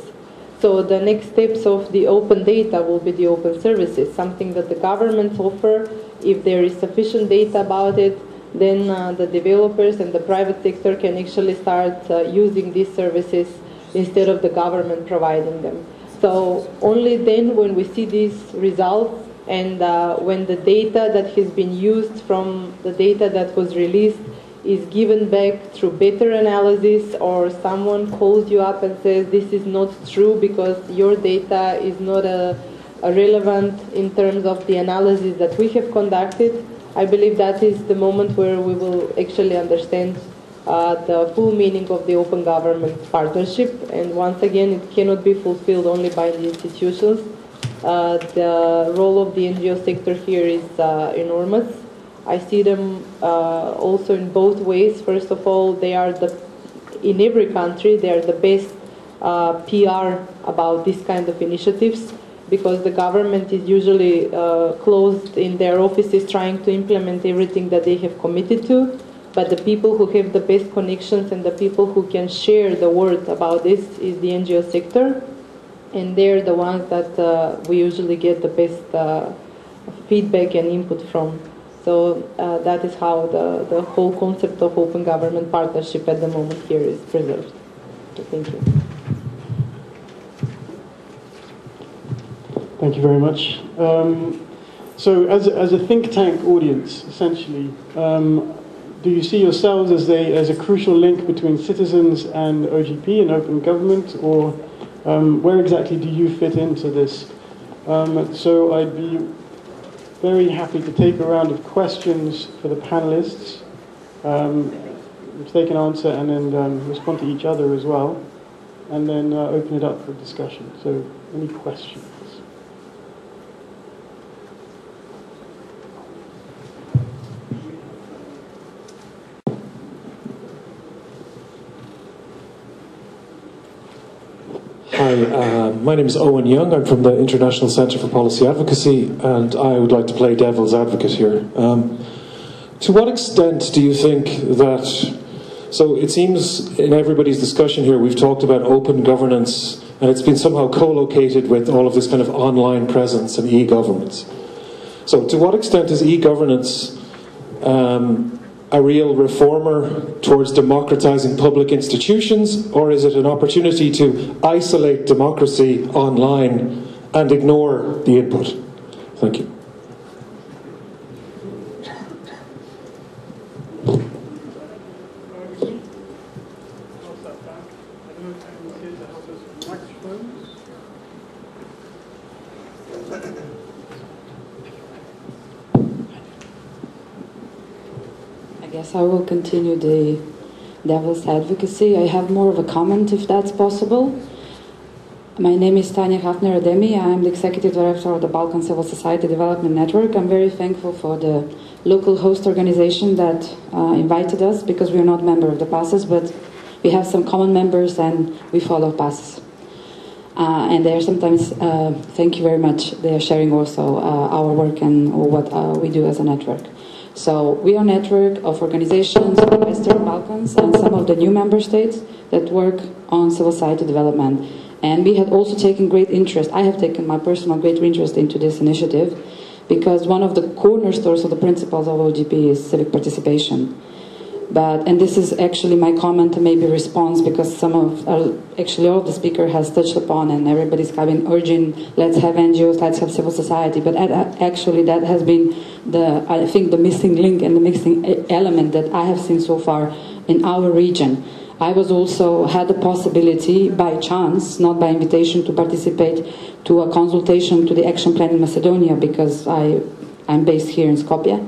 So the next steps of the open data will be the open services, something that the governments offer. If there is sufficient data about it, then the developers and the private sector can actually start using these services instead of the government providing them. So only then, when we see these results and when the data that has been used from the data that was released is given back through better analysis, or someone calls you up and says this is not true because your data is not relevant in terms of the analysis that we have conducted, I believe that is the moment where we will actually understand the full meaning of the open government partnership. And once again, it cannot be fulfilled only by the institutions. The role of the NGO sector here is enormous. I see them also in both ways. First of all, they are in every country, they are the best PR about this kind of initiatives, because the government is usually closed in their offices trying to implement everything that they have committed to. But the people who have the best connections and the people who can share the word about this is the NGO sector. And they're the ones that we usually get the best feedback and input from. So that is how the whole concept of open government partnership at the moment here is preserved. So thank you. Thank you very much. So as a think tank audience, essentially, do you see yourselves as a crucial link between citizens and OGP and open government, or where exactly do you fit into this? So I'd be very happy to take a round of questions for the panelists, which they can answer and then respond to each other as well, and then open it up for discussion. So any questions? Hi, my name is Owen Young. I'm from the International Centre for Policy Advocacy, and I would like to play devil's advocate here. To what extent do you think that, so it seems in everybody's discussion here we've talked about open governance and it's been somehow co-located with all of this kind of online presence and e-governance. So to what extent is e-governance a real reformer towards democratizing public institutions, or is it an opportunity to isolate democracy online and ignore the input? Thank you. I will continue the devil's advocacy. I have more of a comment, if that's possible. My name is Tanja Hafner-Ademi. I am the Executive Director of the Balkan Civil Society Development Network. I'm very thankful for the local host organization that invited us, because we are not a member of the PASES, but we have some common members and we follow PASES. And they are sometimes, thank you very much, they are sharing also our work and what we do as a network. So we are a network of organizations in the Western Balkans and some of the new member states that work on civil society development. And we had also taken great interest, I have taken my personal great interest into this initiative, because one of the cornerstones of the principles of OGP is civic participation. And this is actually my comment and maybe response, because actually all of the speaker has touched upon, and everybody's urging, let's have NGOs, let's have civil society. But actually that has been I think the missing link and the missing element that I have seen so far in our region. I was also had the possibility, by chance, not by invitation, to participate to a consultation to the action plan in Macedonia, because I'm based here in Skopje.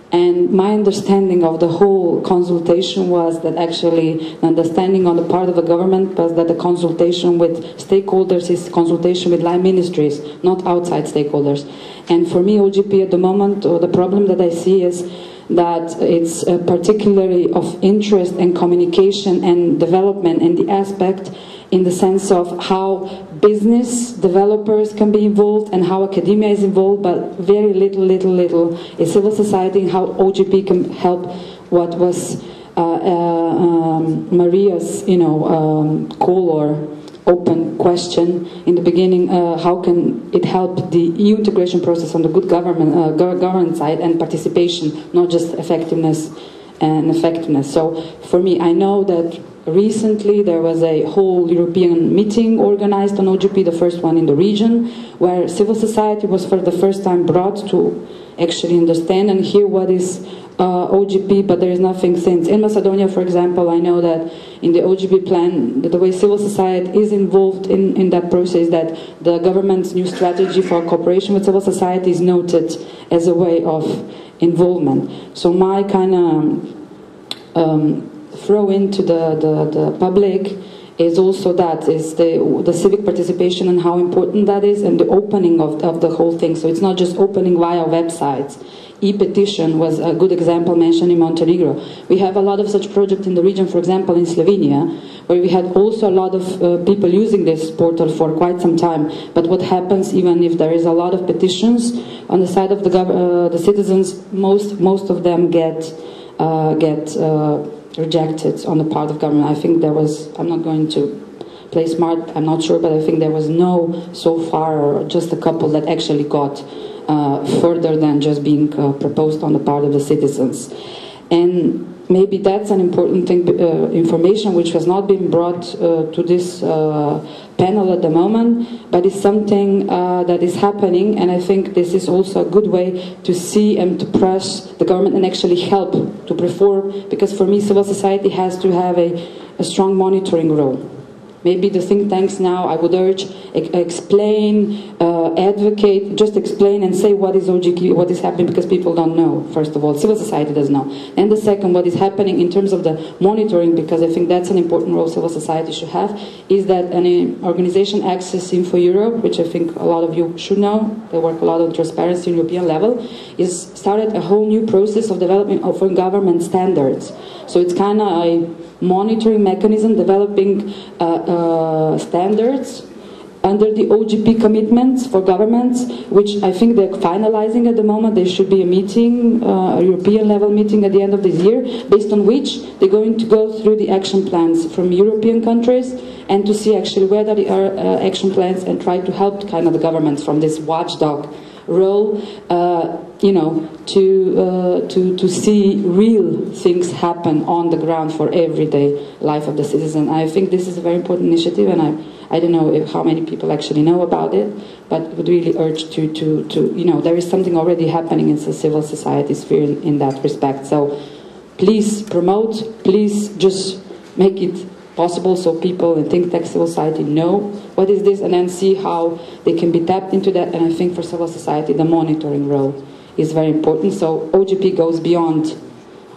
And my understanding of the whole consultation was that actually the understanding on the part of the government was that the consultation with stakeholders is consultation with line ministries, not outside stakeholders. And for me, OGP at the moment, or the problem that I see is that it's particularly of interest and communication and development in the aspect in the sense of how business developers can be involved and how academia is involved, but very little is civil society and how OGP can help. What was Marija's, call or open question in the beginning, how can it help the EU integration process on the good government side and participation, not just effectiveness and effectiveness. So for me, I know that recently there was a whole European meeting organized on OGP, the first one in the region, where civil society was for the first time brought to actually understand and hear what is OGP, but there is nothing since. In Macedonia, for example, I know that in the OGP plan, the way civil society is involved in that process, that the government's new strategy for cooperation with civil society is noted as a way of involvement. So my kind of throw into the public is also that, is the civic participation and how important that is, and the opening of the whole thing. So it's not just opening via websites. E-petition was a good example mentioned in Montenegro. We have a lot of such projects in the region, for example in Slovenia, where we had also a lot of people using this portal for quite some time. But what happens, even if there is a lot of petitions on the side of the citizens, most of them get rejected on the part of government. I think there was, I'm not going to play smart, I'm not sure, but I think there was no, so far, or just a couple that actually got further than just being proposed on the part of the citizens. And maybe that's an important thing, information which has not been brought to this panel at the moment, but it's something that is happening, and I think this is also a good way to see and to press the government and actually help to perform, because for me civil society has to have a strong monitoring role. Maybe the think tanks now, I would urge, explain, advocate, just explain and say what is OGP, what is happening, because people don't know, first of all. Civil society doesn't know. And the second, what is happening in terms of the monitoring, because I think that's an important role civil society should have, is that an organization, Access Info Europe, which I think a lot of you should know, they work a lot on transparency on European level, is started a whole new process of development of government standards. So it's kind of a monitoring mechanism, developing standards under the OGP commitments for governments, which I think they're finalizing at the moment. There should be a meeting, a European level meeting at the end of this year, based on which they're going to go through the action plans from European countries and to see actually where there are action plans and try to help kind of the governments from this watchdog role, you know, to see real things happen on the ground for everyday life of the citizen. I think this is a very important initiative, and I don't know how many people actually know about it, but would really urge to you know, there is something already happening in the civil society sphere in that respect. So please promote, please just make it possible so people in think tank civil society know what is this and then see how they can be tapped into that. And I think for civil society the monitoring role is very important. So OGP goes beyond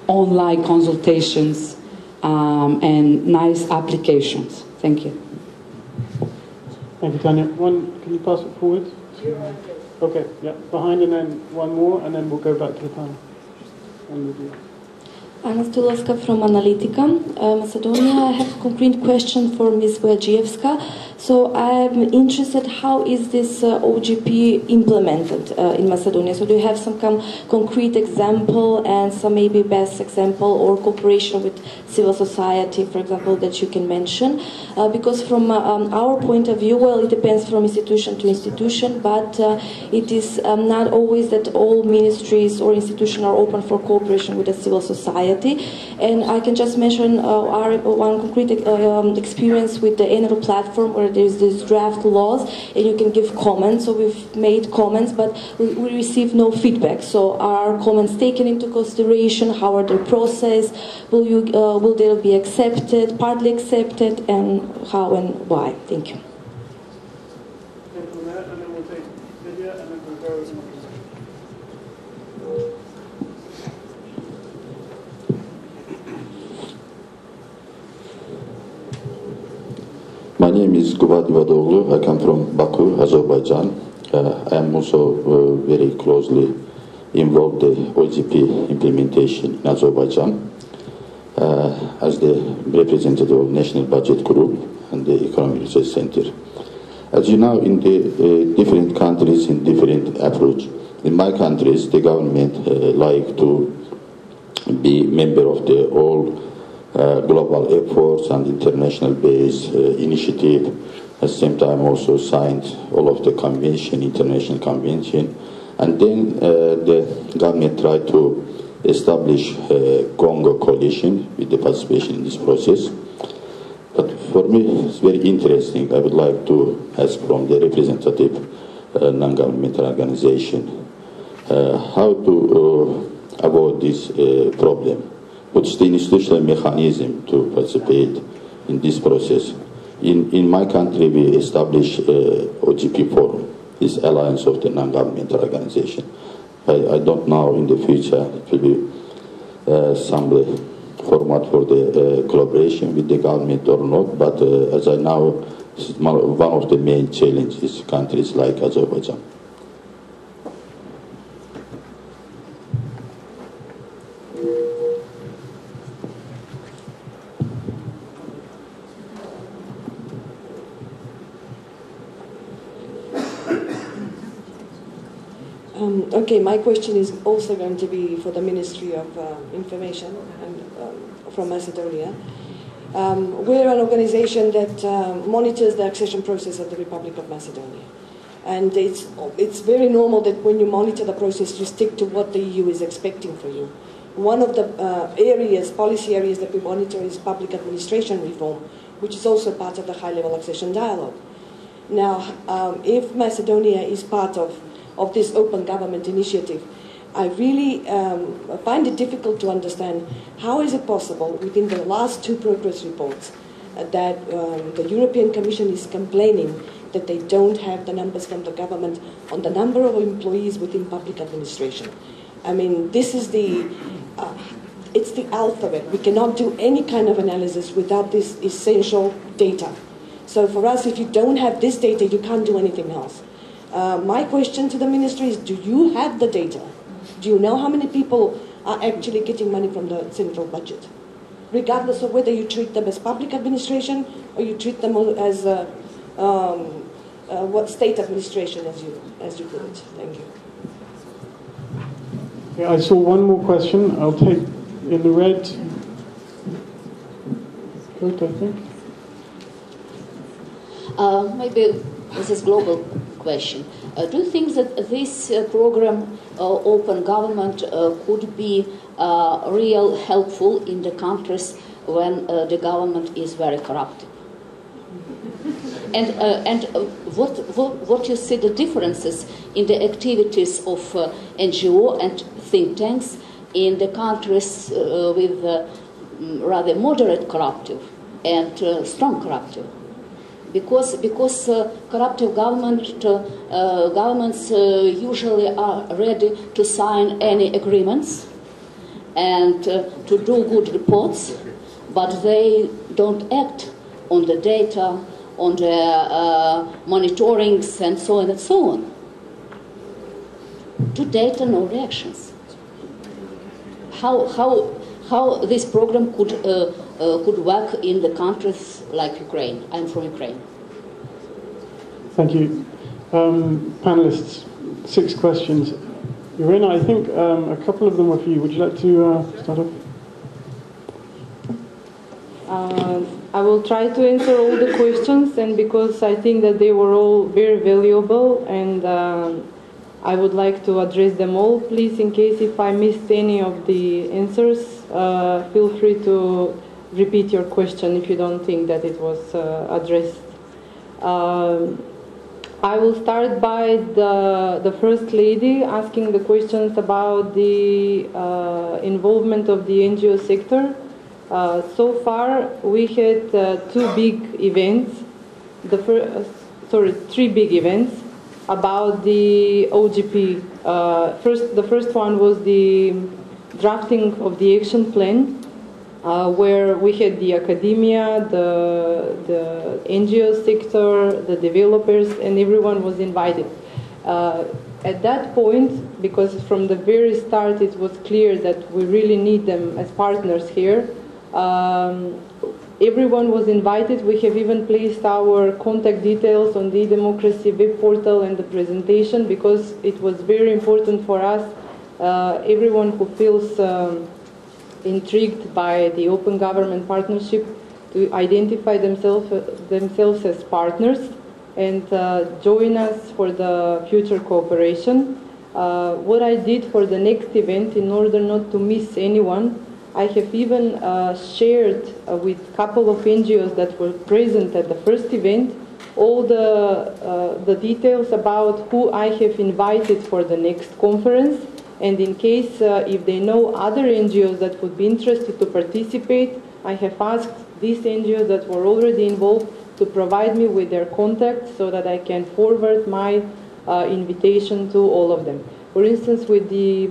online consultations and nice applications. Thank you. Thank you, Tanya. Can you pass it forward? Okay, yeah, behind and then one more, and then we'll go back to the panel. Anna Stulovska from Analytica, Macedonia. I have a concrete question for Ms. Bojadzievska. So I'm interested, how is this OGP implemented in Macedonia? So do you have some concrete example and some maybe best example or cooperation with civil society, for example, that you can mention? Because from our point of view, well, it depends from institution to institution, but it is not always that all ministries or institutions are open for cooperation with the civil society. And I can just mention our one concrete experience with the Enero platform, where there's this draft laws and you can give comments. So we've made comments, but we receive no feedback. So are comments taken into consideration? How are they processed? Will they be accepted, partly accepted, and how and why? Thank you. My name is Yvon. I come from Baku, Azerbaijan. I am also very closely involved in the OGP implementation in Azerbaijan as the representative of National Budget Group and the Economic Research Center. As you know, in the different countries, in different approach. In my countries, the government like to be member of the all global efforts and international based initiative. At the same time also signed all of the convention, international convention. And then the government tried to establish a Congo coalition with the participation in this process. But for me it's very interesting. I would like to ask from the representative non-governmental organization how to avoid this problem. What's the institutional mechanism to participate in this process? In my country, we established OGP Forum, this alliance of the non-governmental organization. I don't know in the future it will be some format for the collaboration with the government or not, but as I know, this is one of the main challenges countries like Azerbaijan. Okay, my question is also going to be for the Ministry of Information and from Macedonia. We're an organization that monitors the accession process of the Republic of Macedonia. And it's very normal that when you monitor the process, you stick to what the EU is expecting for you. One of the policy areas that we monitor is public administration reform, which is also part of the high-level accession dialogue. Now, if Macedonia is part of this open government initiative, I really find it difficult to understand how is it possible within the last two progress reports that the European Commission is complaining that they don't have the numbers from the government on the number of employees within public administration. I mean, this is it's the alphabet. We cannot do any kind of analysis without this essential data. So for us, if you don't have this data, you can't do anything else. My question to the ministry is, do you have the data? Do you know how many people are actually getting money from the central budget? Regardless of whether you treat them as public administration or you treat them as what state administration, as you put it. Thank you. Okay, I saw one more question. I'll take in the red. Good, I think. Maybe this is a global question. Do you think that this program, Open Government, could be real helpful in the countries when the government is very corrupt? And what you see the differences in the activities of NGO and think tanks in the countries with rather moderate corruptive and strong corruptive? Because corruptive governments usually are ready to sign any agreements and to do good reports, but they don't act on the data, on the monitorings, and so on and so on. To data, no reactions. How this program could work in the countries like Ukraine? I'm from Ukraine. Thank you. Panelists, 6 questions. Irena, I think a couple of them were for you. Would you like to start off? I will try to answer all the questions, and because I think that they were all very valuable, and I would like to address them all. Please, in case if I missed any of the answers, feel free to repeat your question if you don't think that it was addressed. I will start by the First Lady asking the questions about the involvement of the NGO sector. So far, we had 3 big events about the OGP. The first one was the drafting of the action plan, where we had the academia, the NGO sector, the developers, and everyone was invited. At that point, because from the very start it was clear that we really need them as partners here, everyone was invited. We have even placed our contact details on the e-democracy web portal and the presentation, because it was very important for us, everyone who feels intrigued by the Open Government Partnership, to identify themselves as partners and join us for the future cooperation. What I did for the next event, in order not to miss anyone, I have even shared with a couple of NGOs that were present at the first event all the details about who I have invited for the next conference, and in case if they know other NGOs that would be interested to participate, I have asked these NGOs that were already involved to provide me with their contacts so that I can forward my invitation to all of them. For instance, with the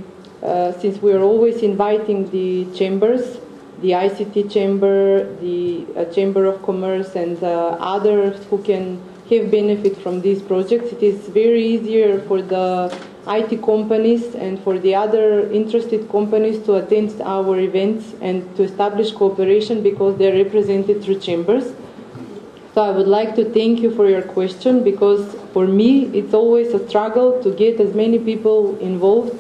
since we are always inviting the chambers, the ICT chamber, the Chamber of Commerce, and others who can have benefit from these projects, it is very easier for the IT companies and for the other interested companies to attend our events and to establish cooperation, because they are represented through chambers. So I would like to thank you for your question, because for me it's always a struggle to get as many people involved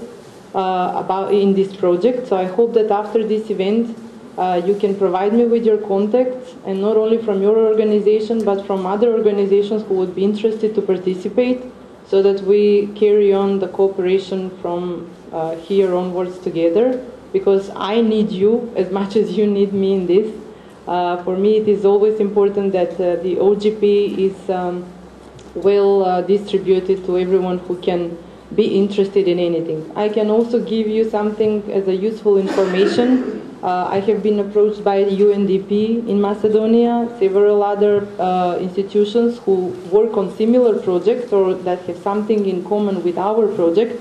in this project. So I hope that after this event you can provide me with your contacts, and not only from your organization but from other organizations who would be interested to participate, so that we carry on the cooperation from here onwards together, because I need you as much as you need me in this. For me it is always important that the OGP is well distributed to everyone who can be interested in anything. I can also give you something as a useful information. I have been approached by UNDP in Macedonia, several other institutions who work on similar projects or that have something in common with our project,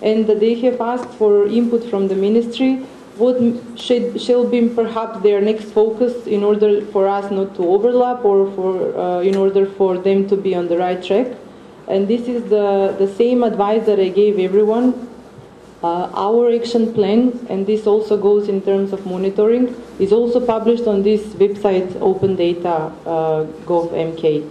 and they have asked for input from the ministry. What shall be perhaps their next focus, in order for us not to overlap, or for in order for them to be on the right track. And this is the same advice that I gave everyone. Our action plan, and this also goes in terms of monitoring, is also published on this website, Open Data Gov.mk.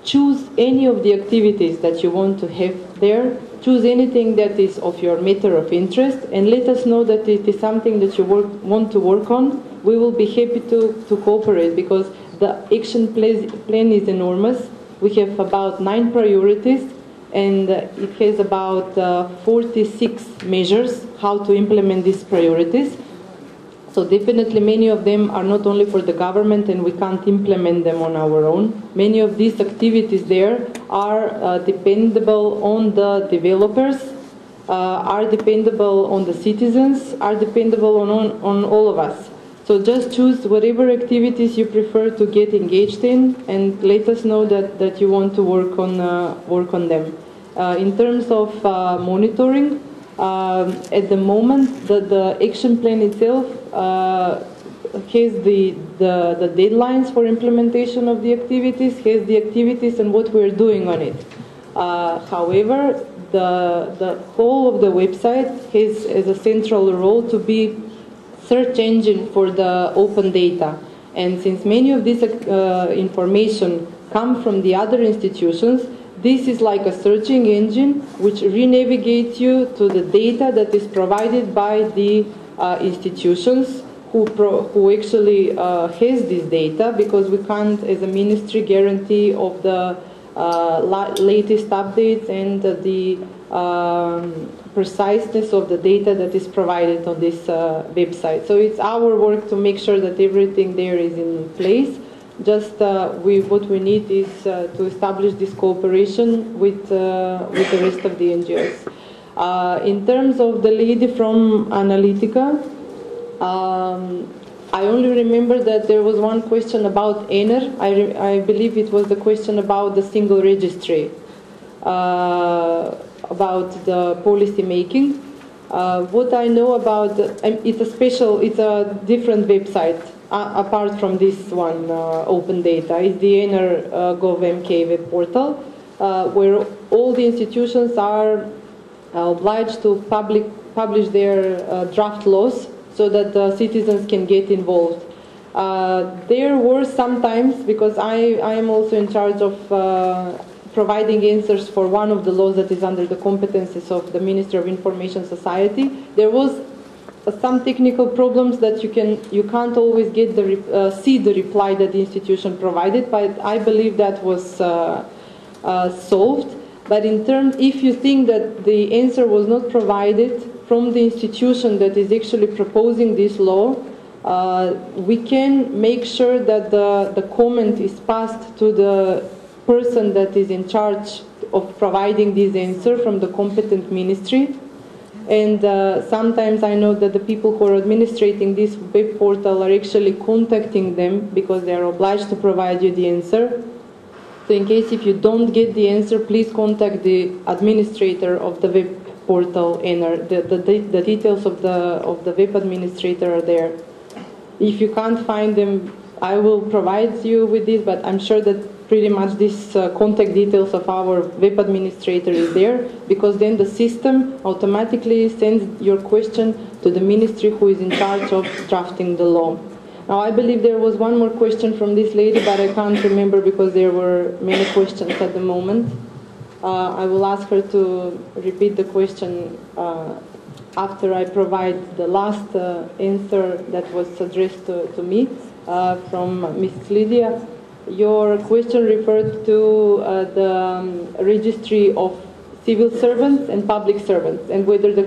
choose any of the activities that you want to have there. Choose anything that is of your matter of interest, and let us know that it is something that you want to work on. We will be happy to cooperate, because the action plan is enormous. We have about 9 priorities, and it has about 46 measures how to implement these priorities. So definitely many of them are not only for the government, and we can't implement them on our own. Many of these activities there are dependable on the developers, are dependable on the citizens, are dependable on all of us. So just choose whatever activities you prefer to get engaged in, and let us know that you want to work on them. In terms of monitoring, at the moment, the action plan itself has the deadlines for implementation of the activities, has the activities and what we're doing on it. However, the whole of the website has as a central role to be search engine for the open data. And since many of this information come from the other institutions, this is like a searching engine which re-navigates you to the data that is provided by the institutions who actually has this data, because we can't, as a ministry, guarantee of the latest updates and the preciseness of the data that is provided on this website. So it's our work to make sure that everything there is in place. Just what we need is to establish this cooperation with the rest of the NGOs. In terms of the lady from Analytica, I only remember that there was one question about ENER. I believe it was the question about the single registry, about the policy making. What I know about it's a different website apart from this one, open data. It's the ENER GovMK web portal, where all the institutions are obliged to publish their draft laws, so that the citizens can get involved. There were sometimes, because I am also in charge of providing answers for one of the laws that is under the competences of the Ministry of Information Society, there was some technical problems that you can't always get see the reply that the institution provided, but I believe that was solved. But if you think that the answer was not provided from the institution that is actually proposing this law, we can make sure that the comment is passed to the person that is in charge of providing this answer from the competent ministry. And sometimes I know that the people who are administrating this web portal are actually contacting them because they are obliged to provide you the answer. So in case if you don't get the answer, please contact the administrator of the web portal, ENER. The details of the web administrator are there. If you can't find them, I will provide you with this, but I'm sure that pretty much this contact details of our web administrator is there, because then the system automatically sends your question to the ministry who is in charge of drafting the law. Now, I believe there was one more question from this lady, but I can't remember because there were many questions at the moment. I will ask her to repeat the question after I provide the last answer that was addressed to me from Mrs. Lydia. Your question referred to the registry of civil servants and public servants, and whether the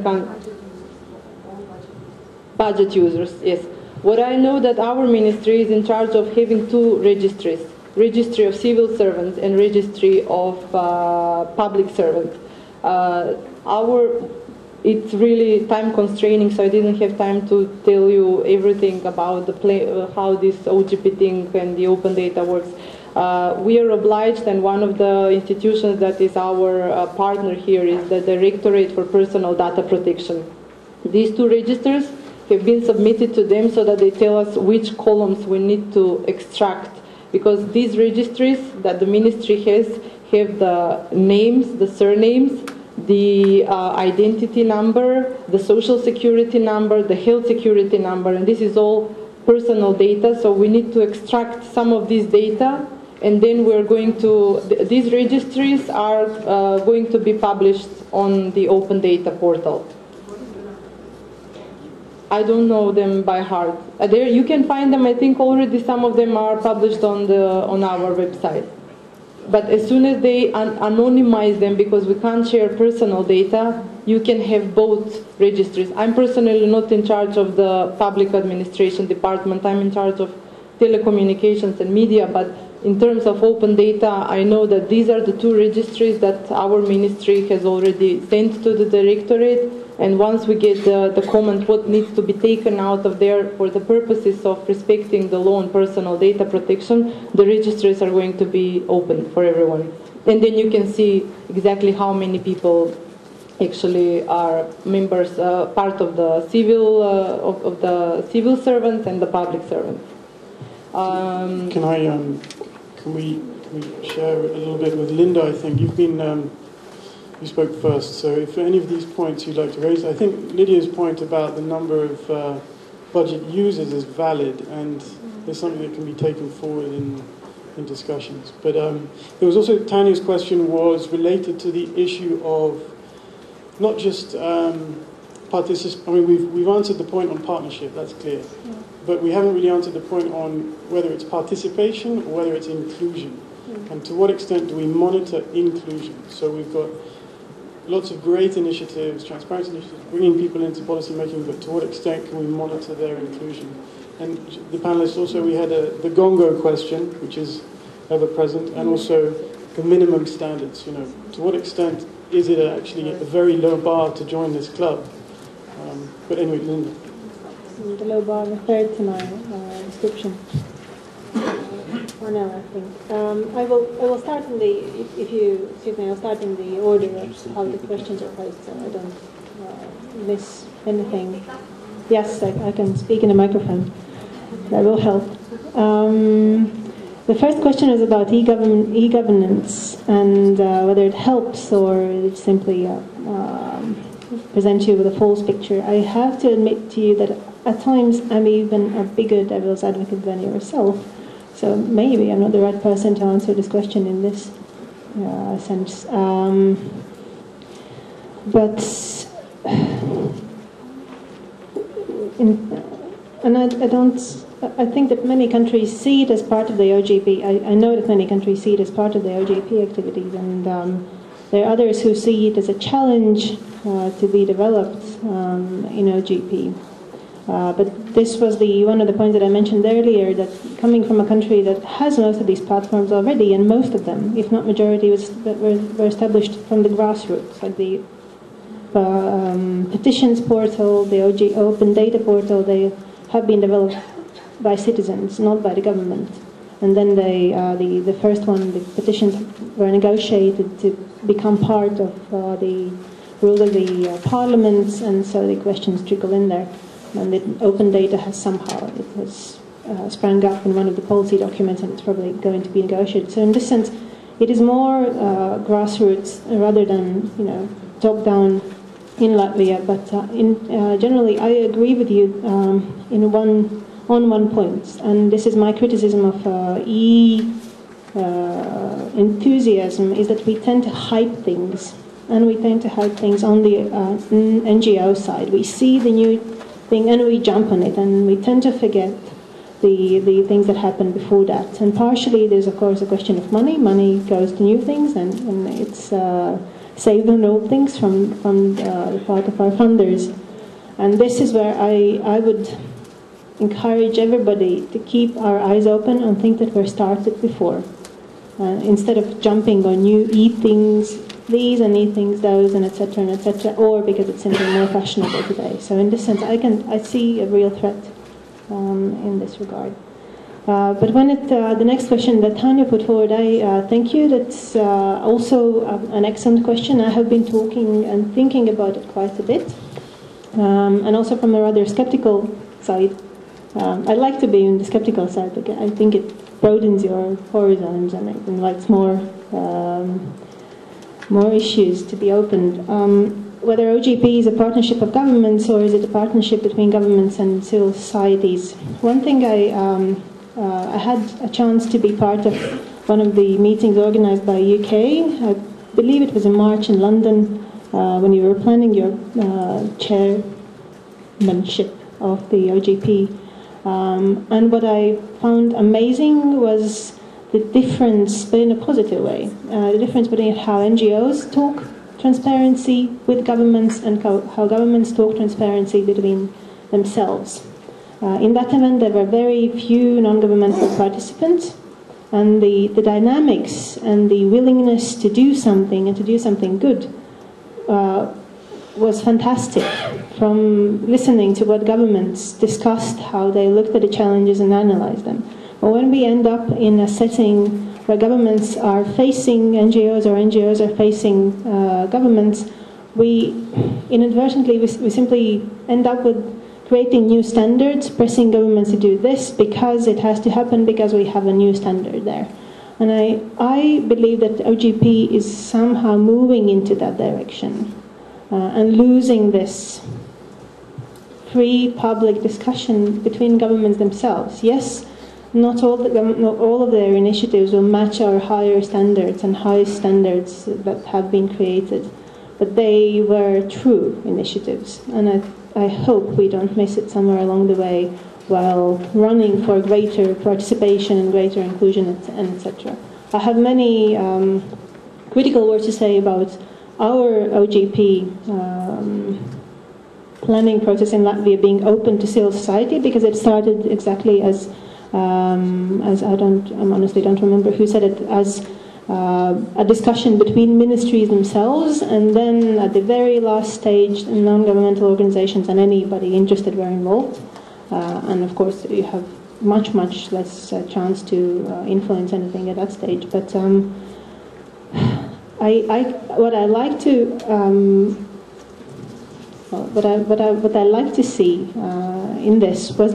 budget users, yes. What I know that our ministry is in charge of having 2 registries, registry of civil servants and registry of public servants. It's really time constraining, so I didn't have time to tell you everything about how this OGP thing and the open data works. We are obliged, and one of the institutions that is our partner here is the Directorate for Personal Data Protection. These 2 registers have been submitted to them so that they tell us which columns we need to extract, because these registries that the ministry has have the names, the surnames, the identity number, the social security number, the health security number, and this is all personal data, so we need to extract some of this data and then we're going to, these registries are going to be published on the Open Data portal. I don't know them by heart. There you can find them. I think already some of them are published on our website. But as soon as they anonymize them, because we can't share personal data, you can have both registries. I'm personally not in charge of the public administration department. I'm in charge of telecommunications and media, but in terms of open data, I know that these are the two registries that our ministry has already sent to the directorate, and once we get the comment what needs to be taken out of there for the purposes of respecting the law on personal data protection, the registries are going to be open for everyone. And then you can see exactly how many people actually are members, part of the civil servants and the public servants. Can we share a little bit with Linda? I think you've been, you spoke first, so if any of these points you'd like to raise, I think Lydia's point about the number of budget users is valid, and there's something that can be taken forward in discussions. But there was also, Tanya's question was related to the issue of not just participation. I mean, we've answered the point on partnership, that's clear. Yeah. But we haven't really answered the point on whether it's participation or whether it's inclusion. And to what extent do we monitor inclusion? So we've got lots of great initiatives, transparency initiatives, bringing people into policy making, but to what extent can we monitor their inclusion? And the panelists also, we had the Gongo question, which is ever present, and also the minimum standards. You know, to what extent is it actually a very low bar to join this club? But anyway, Linda. The low bar referred to my description. Or no, I think. I will start in the, if you, excuse me, I'll start in the order of how the questions are posed, so I don't miss anything. Yes, I can speak in a microphone. That will help. The first question is about e-governance and whether it helps or it simply presents you with a false picture. I have to admit to you that at times I'm even a bigger devil's advocate than yourself. So maybe I'm not the right person to answer this question in this sense. I think that many countries see it as part of the OGP. I know that many countries see it as part of the OGP activities, and there are others who see it as a challenge to be developed in OGP. But this was one of the points that I mentioned earlier, that coming from a country that has most of these platforms already, and most of them, if not majority, were established from the grassroots, like the petitions portal, the Open Data portal, they have been developed by citizens, not by the government. And then the first one, the petitions were negotiated to become part of the rule of the parliaments, and so the questions trickle in there. And the open data has sprang up in one of the policy documents, and it's probably going to be negotiated. So in this sense, it is more grassroots rather than top-down in Latvia. But generally, I agree with you on one point, and this is my criticism of enthusiasm, is that we tend to hype things, and we tend to hype things on the NGO side. We see the new thing and we jump on it, and we tend to forget the things that happened before that. And partially there's of course a question of money. Money goes to new things, and it's saved on old things from the part of our funders. And this is where I would encourage everybody to keep our eyes open and think that we're started before, instead of jumping on new things, these, and things those, and etc., or because it's simply more fashionable today. So in this sense, I see a real threat in this regard. But when the next question that Tanya put forward, I thank you. That's also an excellent question. I have been talking and thinking about it quite a bit, and also from a rather skeptical side. I'd like to be in the skeptical side, because I think it broadens your horizons and it invites more issues to be opened. Whether OGP is a partnership of governments or is it a partnership between governments and civil societies. One thing I had a chance to be part of one of the meetings organized by UK. I believe it was in March in London when you were planning your chairmanship of the OGP. And what I found amazing was the difference, but in a positive way, the difference between how NGOs talk transparency with governments and how governments talk transparency between themselves. In that event, there were very few non-governmental participants, and the dynamics and the willingness to do something and to do something good was fantastic. From listening to what governments discussed, how they looked at the challenges and analyzed them. But when we end up in a setting where governments are facing NGOs or NGOs are facing governments, we inadvertently, we simply end up with creating new standards, pressing governments to do this because it has to happen because we have a new standard there. And I believe that OGP is somehow moving into that direction and losing this free public discussion between governments themselves. Yes, not all of their initiatives will match our higher standards and highest standards that have been created, but they were true initiatives, and I hope we don't miss it somewhere along the way while running for greater participation and greater inclusion, and etc. I have many critical words to say about our OGP planning process in Latvia being open to civil society, because it started exactly as I honestly don't remember who said it, as a discussion between ministries themselves, and then at the very last stage, non-governmental organizations and anybody interested were involved. And of course, you have much less chance to influence anything at that stage. But what I like to see in this was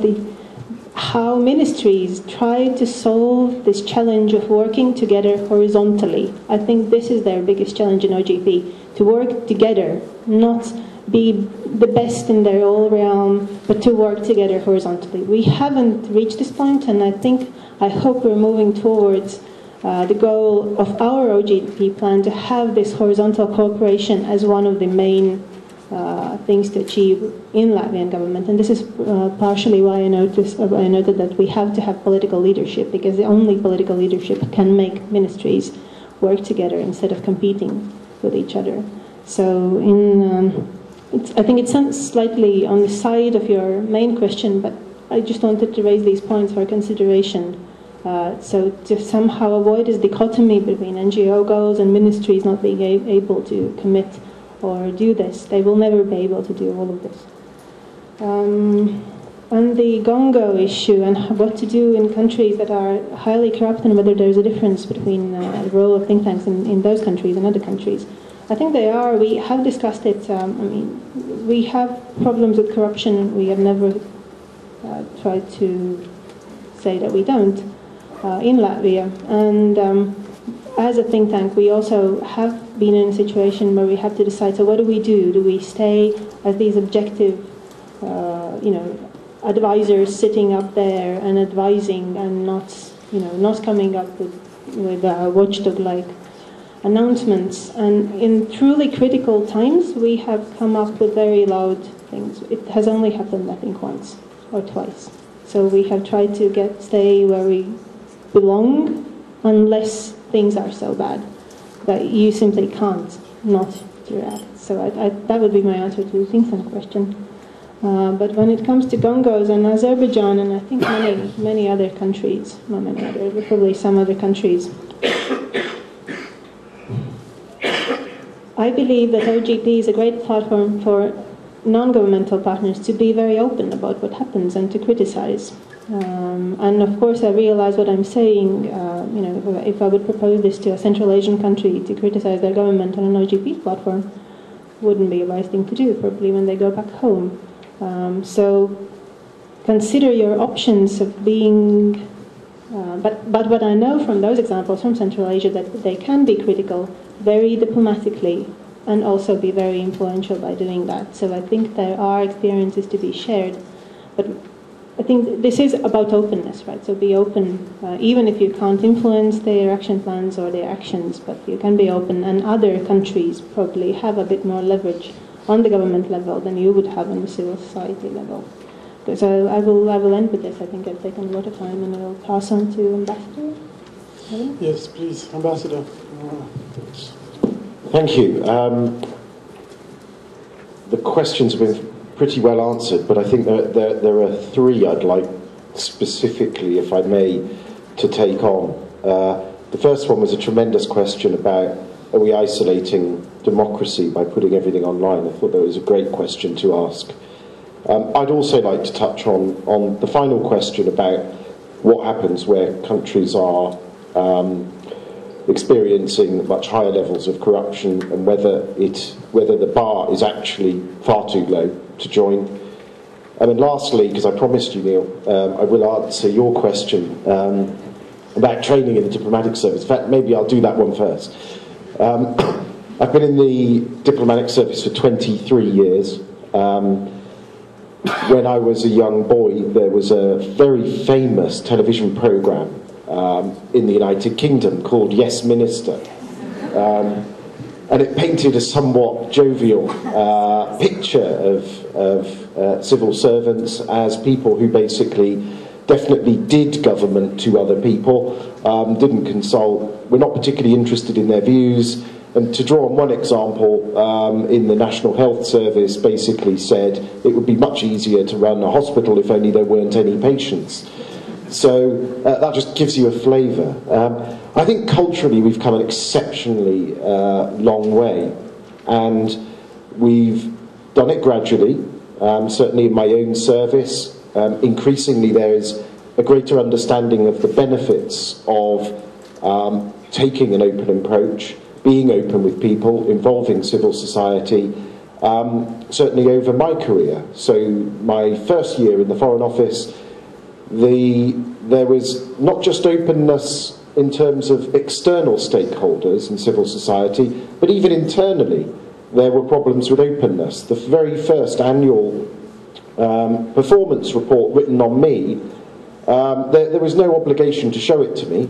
how ministries try to solve this challenge of working together horizontally. I think this is their biggest challenge in OGP, to work together, not be the best in their own realm, but to work together horizontally. We haven't reached this point, and I hope we're moving towards the goal of our OGP plan to have this horizontal cooperation as one of the main things to achieve in Latvian government. And this is partially why I noted that we have to have political leadership, because the only political leadership can make ministries work together instead of competing with each other. So I think it sounds slightly on the side of your main question, but I just wanted to raise these points for consideration. So to somehow avoid this dichotomy between NGO goals and ministries not being able to commit or do this. They will never be able to do all of this. And the Gongo issue and what to do in countries that are highly corrupt, and whether there's a difference between the role of think tanks in those countries and other countries. I think they are. We have discussed it. We have problems with corruption. We have never tried to say that we don't in Latvia. And as a think tank, we also have been in a situation where we have to decide, so what do we do? Do we stay as these objective, advisors sitting up there and advising and not coming up with watchdog-like announcements? And in truly critical times, we have come up with very loud things. It has only happened, I think, once or twice. So we have tried to stay where we belong, unless things are so bad that you simply can't not react. So that would be my answer to the think tank question. But when it comes to Gongos and Azerbaijan, and I think many other countries, not many other, but probably some other countries, I believe that OGP is a great platform for non-governmental partners to be very open about what happens and to criticize. And of course, I realize what I'm saying. If I would propose this to a Central Asian country to criticize their government on an OGP platform, wouldn't be a wise thing to do, probably when they go back home. So consider your options of being. But what I know from those examples from Central Asia, that they can be critical very diplomatically and also be very influential by doing that. So I think there are experiences to be shared. But I think this is about openness, right? So be open, even if you can't influence their action plans or their actions, but you can be open. And other countries probably have a bit more leverage on the government level than you would have on the civil society level. So I will end with this. I think I've taken a lot of time, and I will pass on to Ambassador. Yes, please, Ambassador. Thank you. The questions have been pretty well answered, but I think there are three I'd like specifically, if I may, to take on. The first one was a tremendous question about, are we isolating democracy by putting everything online? I thought that was a great question to ask. I'd also like to touch on the final question about what happens where countries are experiencing much higher levels of corruption, and whether the bar is actually far too low to join. And then lastly, because I promised you, Neil, I will answer your question about training in the diplomatic service. In fact, maybe I'll do that one first. I've been in the diplomatic service for 23 years. When I was a young boy, there was a very famous television programme in the United Kingdom called Yes Minister. And it painted a somewhat jovial picture of civil servants as people who basically definitely did government to other people, didn't consult, were not particularly interested in their views. And to draw on one example, in the National Health Service basically said it would be much easier to run a hospital if only there weren't any patients. So that just gives you a flavour. I think culturally we've come an exceptionally long way, and we've done it gradually. Certainly in my own service, increasingly there is a greater understanding of the benefits of taking an open approach, being open with people, involving civil society, certainly over my career. So my first year in the Foreign Office, there was not just openness in terms of external stakeholders in civil society, but even internally there were problems with openness. The very first annual performance report written on me, there was no obligation to show it to me.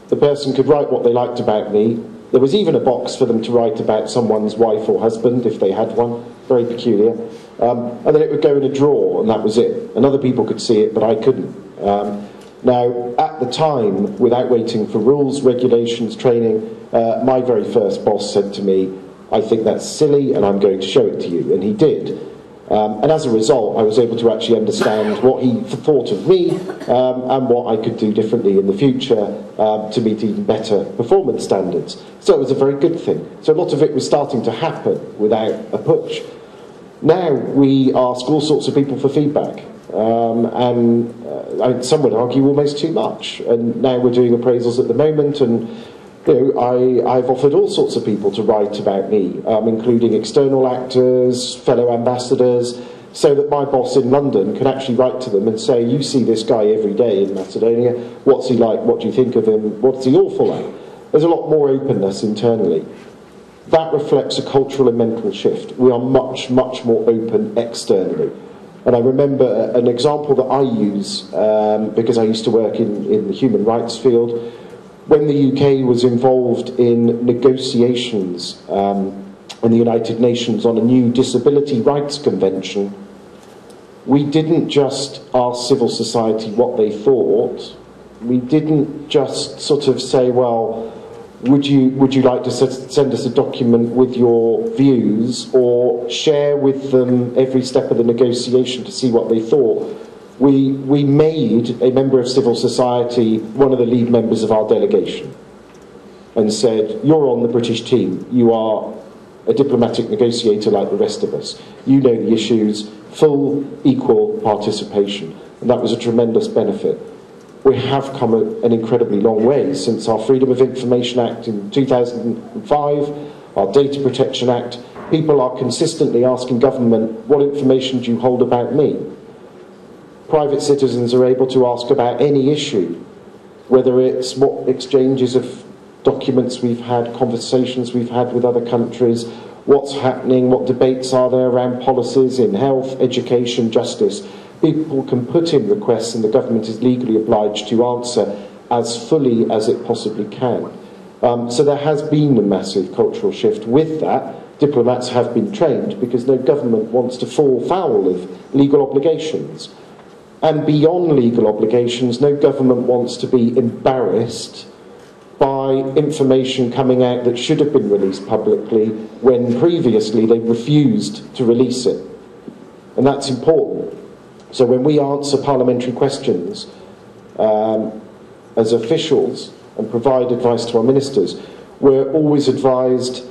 The person could write what they liked about me. There was even a box for them to write about someone's wife or husband if they had one. Very peculiar. And then it would go in a drawer, and that was it. And other people could see it, but I couldn't. Now, at the time, without waiting for rules, regulations, training, my very first boss said to me, I think that's silly, and I'm going to show it to you. And he did. And as a result, I was able to actually understand what he thought of me and what I could do differently in the future to meet even better performance standards. So it was a very good thing. So a lot of it was starting to happen without a push. Now we ask all sorts of people for feedback, and some would argue almost too much. And now we're doing appraisals at the moment, and I've offered all sorts of people to write about me, including external actors, fellow ambassadors, so that my boss in London can actually write to them and say, you see this guy every day in Macedonia, what's he like, what do you think of him, what's he awful like? There's a lot more openness internally. That reflects a cultural and mental shift. We are much, much more open externally. And I remember an example that I use, because I used to work in the human rights field. When the UK was involved in negotiations in the United Nations on a new disability rights convention, we didn't just ask civil society what they thought. We didn't just sort of say, well, would you like to send us a document with your views, or share with them every step of the negotiation to see what they thought? We made a member of civil society one of the lead members of our delegation and said, you're on the British team, you are a diplomatic negotiator like the rest of us, you know the issues, full equal participation. And that was a tremendous benefit. We have come an incredibly long way since our Freedom of Information Act in 2005, our Data Protection Act. People are consistently asking government, what information do you hold about me? Private citizens are able to ask about any issue, whether it's what exchanges of documents we've had, conversations we've had with other countries, what's happening, what debates are there around policies in health, education, justice. people can put in requests and the government is legally obliged to answer as fully as it possibly can. So there has been a massive cultural shift. With that, diplomats have been trained because no government wants to fall foul of legal obligations. And beyond legal obligations, no government wants to be embarrassed by information coming out that should have been released publicly when previously they refused to release it. And that's important. So when we answer parliamentary questions as officials and provide advice to our ministers, we're always advised,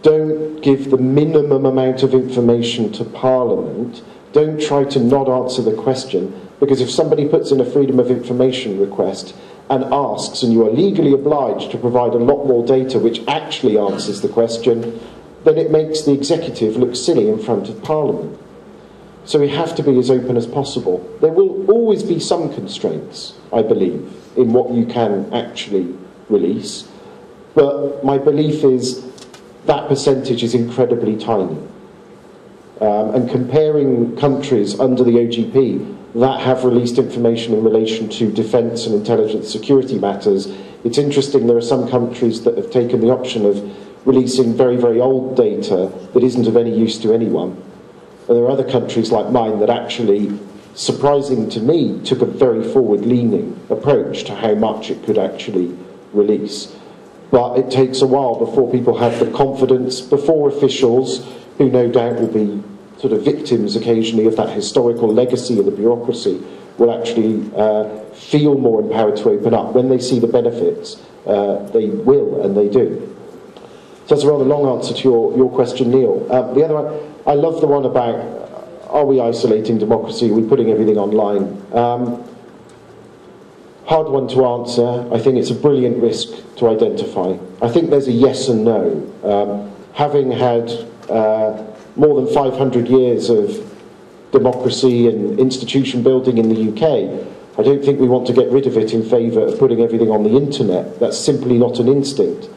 don't give the minimum amount of information to Parliament, don't try to not answer the question, because if somebody puts in a freedom of information request and asks, and you are legally obliged to provide a lot more data which actually answers the question, then it makes the executive look silly in front of Parliament. So we have to be as open as possible. There will always be some constraints, I believe, in what you can actually release, but my belief is that percentage is incredibly tiny. And comparing countries under the OGP that have released information in relation to defence and intelligence security matters, it's interesting there are some countries that have taken the option of releasing very, very old data that isn't of any use to anyone. And there are other countries like mine that actually, surprising to me, took a very forward-leaning approach to how much it could actually release. But it takes a while before people have the confidence, before officials, who no doubt will be sort of victims occasionally of that historical legacy of the bureaucracy, will actually feel more empowered to open up. When they see the benefits, they will, and they do. So that's a rather long answer to your question, Neil. The other one, I love the one about, are we isolating democracy? Are we putting everything online? Hard one to answer. I think it's a brilliant risk to identify. I think there's a yes and no. Having had more than 500 years of democracy and institution building in the UK, I don't think we want to get rid of it in favour of putting everything on the internet. That's simply not an instinct.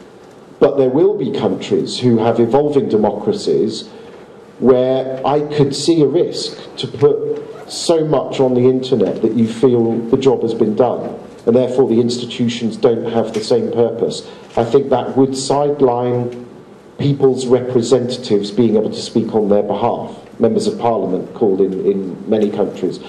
But there will be countries who have evolving democracies where I could see a risk to put so much on the internet that you feel the job has been done, and therefore the institutions don't have the same purpose. I think that would sideline people's representatives being able to speak on their behalf, members of parliament called in many countries.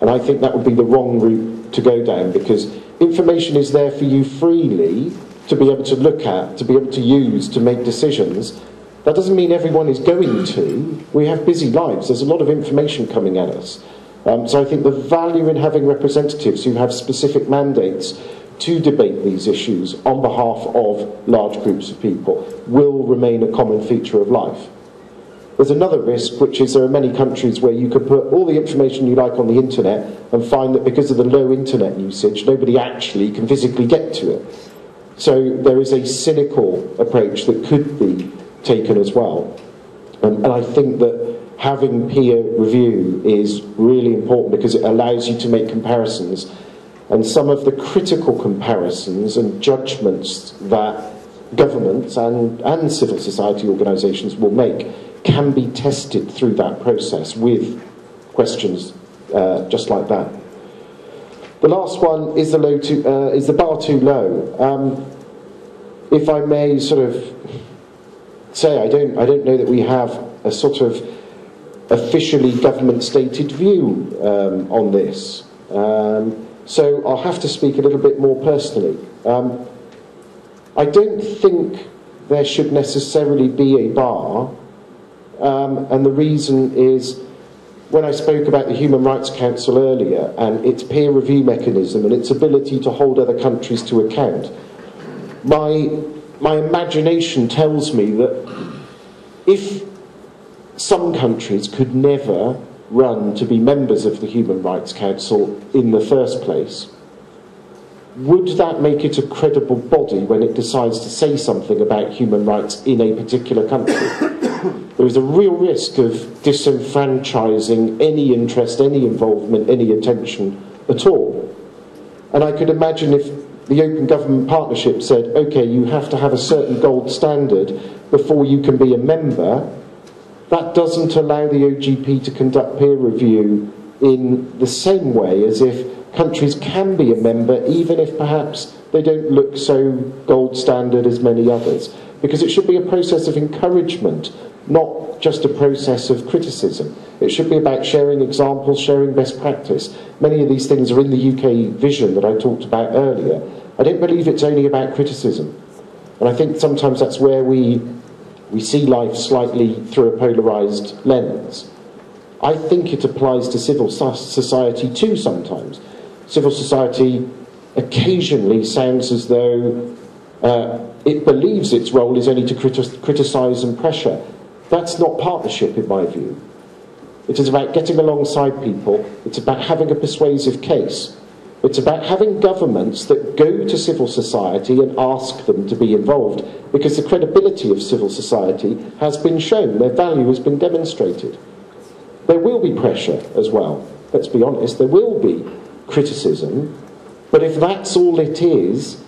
And I think that would be the wrong route to go down, because information is there for you freely to be able to look at, to be able to use, to make decisions. That doesn't mean everyone is going to. We have busy lives. There's a lot of information coming at us. So I think the value in having representatives who have specific mandates to debate these issues on behalf of large groups of people will remain a common feature of life. There's another risk, which is there are many countries where you could put all the information you like on the internet and find that because of the low internet usage, nobody actually can physically get to it. So there is a cynical approach that could be taken as well. And I think that having peer review is really important because it allows you to make comparisons. And some of the critical comparisons and judgments that governments and civil society organisations will make can be tested through that process with questions just like that. The last one is is the bar too low? If I may sort of say, I don't know that we have a sort of officially government-stated view on this. So I'll have to speak a little bit more personally. I don't think there should necessarily be a bar, and the reason is, when I spoke about the Human Rights Council earlier and its peer review mechanism and its ability to hold other countries to account, my imagination tells me that if some countries could never run to be members of the Human Rights Council in the first place, would that make it a credible body when it decides to say something about human rights in a particular country? There is a real risk of disenfranchising any interest, any involvement, any attention at all. And I could imagine if the Open Government Partnership said, OK, you have to have a certain gold standard before you can be a member, that doesn't allow the OGP to conduct peer review in the same way as if countries can be a member even if perhaps they don't look so gold standard as many others. Because it should be a process of encouragement, not just a process of criticism. It should be about sharing examples, sharing best practice. Many of these things are in the UK vision that I talked about earlier. I don't believe it's only about criticism. And I think sometimes that's where we see life slightly through a polarised lens. I think it applies to civil society too sometimes. Civil society occasionally sounds as though it believes its role is only to criticise and pressure. That's not partnership in my view. It is about getting alongside people. It's about having a persuasive case. It's about having governments that go to civil society and ask them to be involved, because the credibility of civil society has been shown, their value has been demonstrated. There will be pressure as well, let's be honest, there will be criticism, but if that's all it is,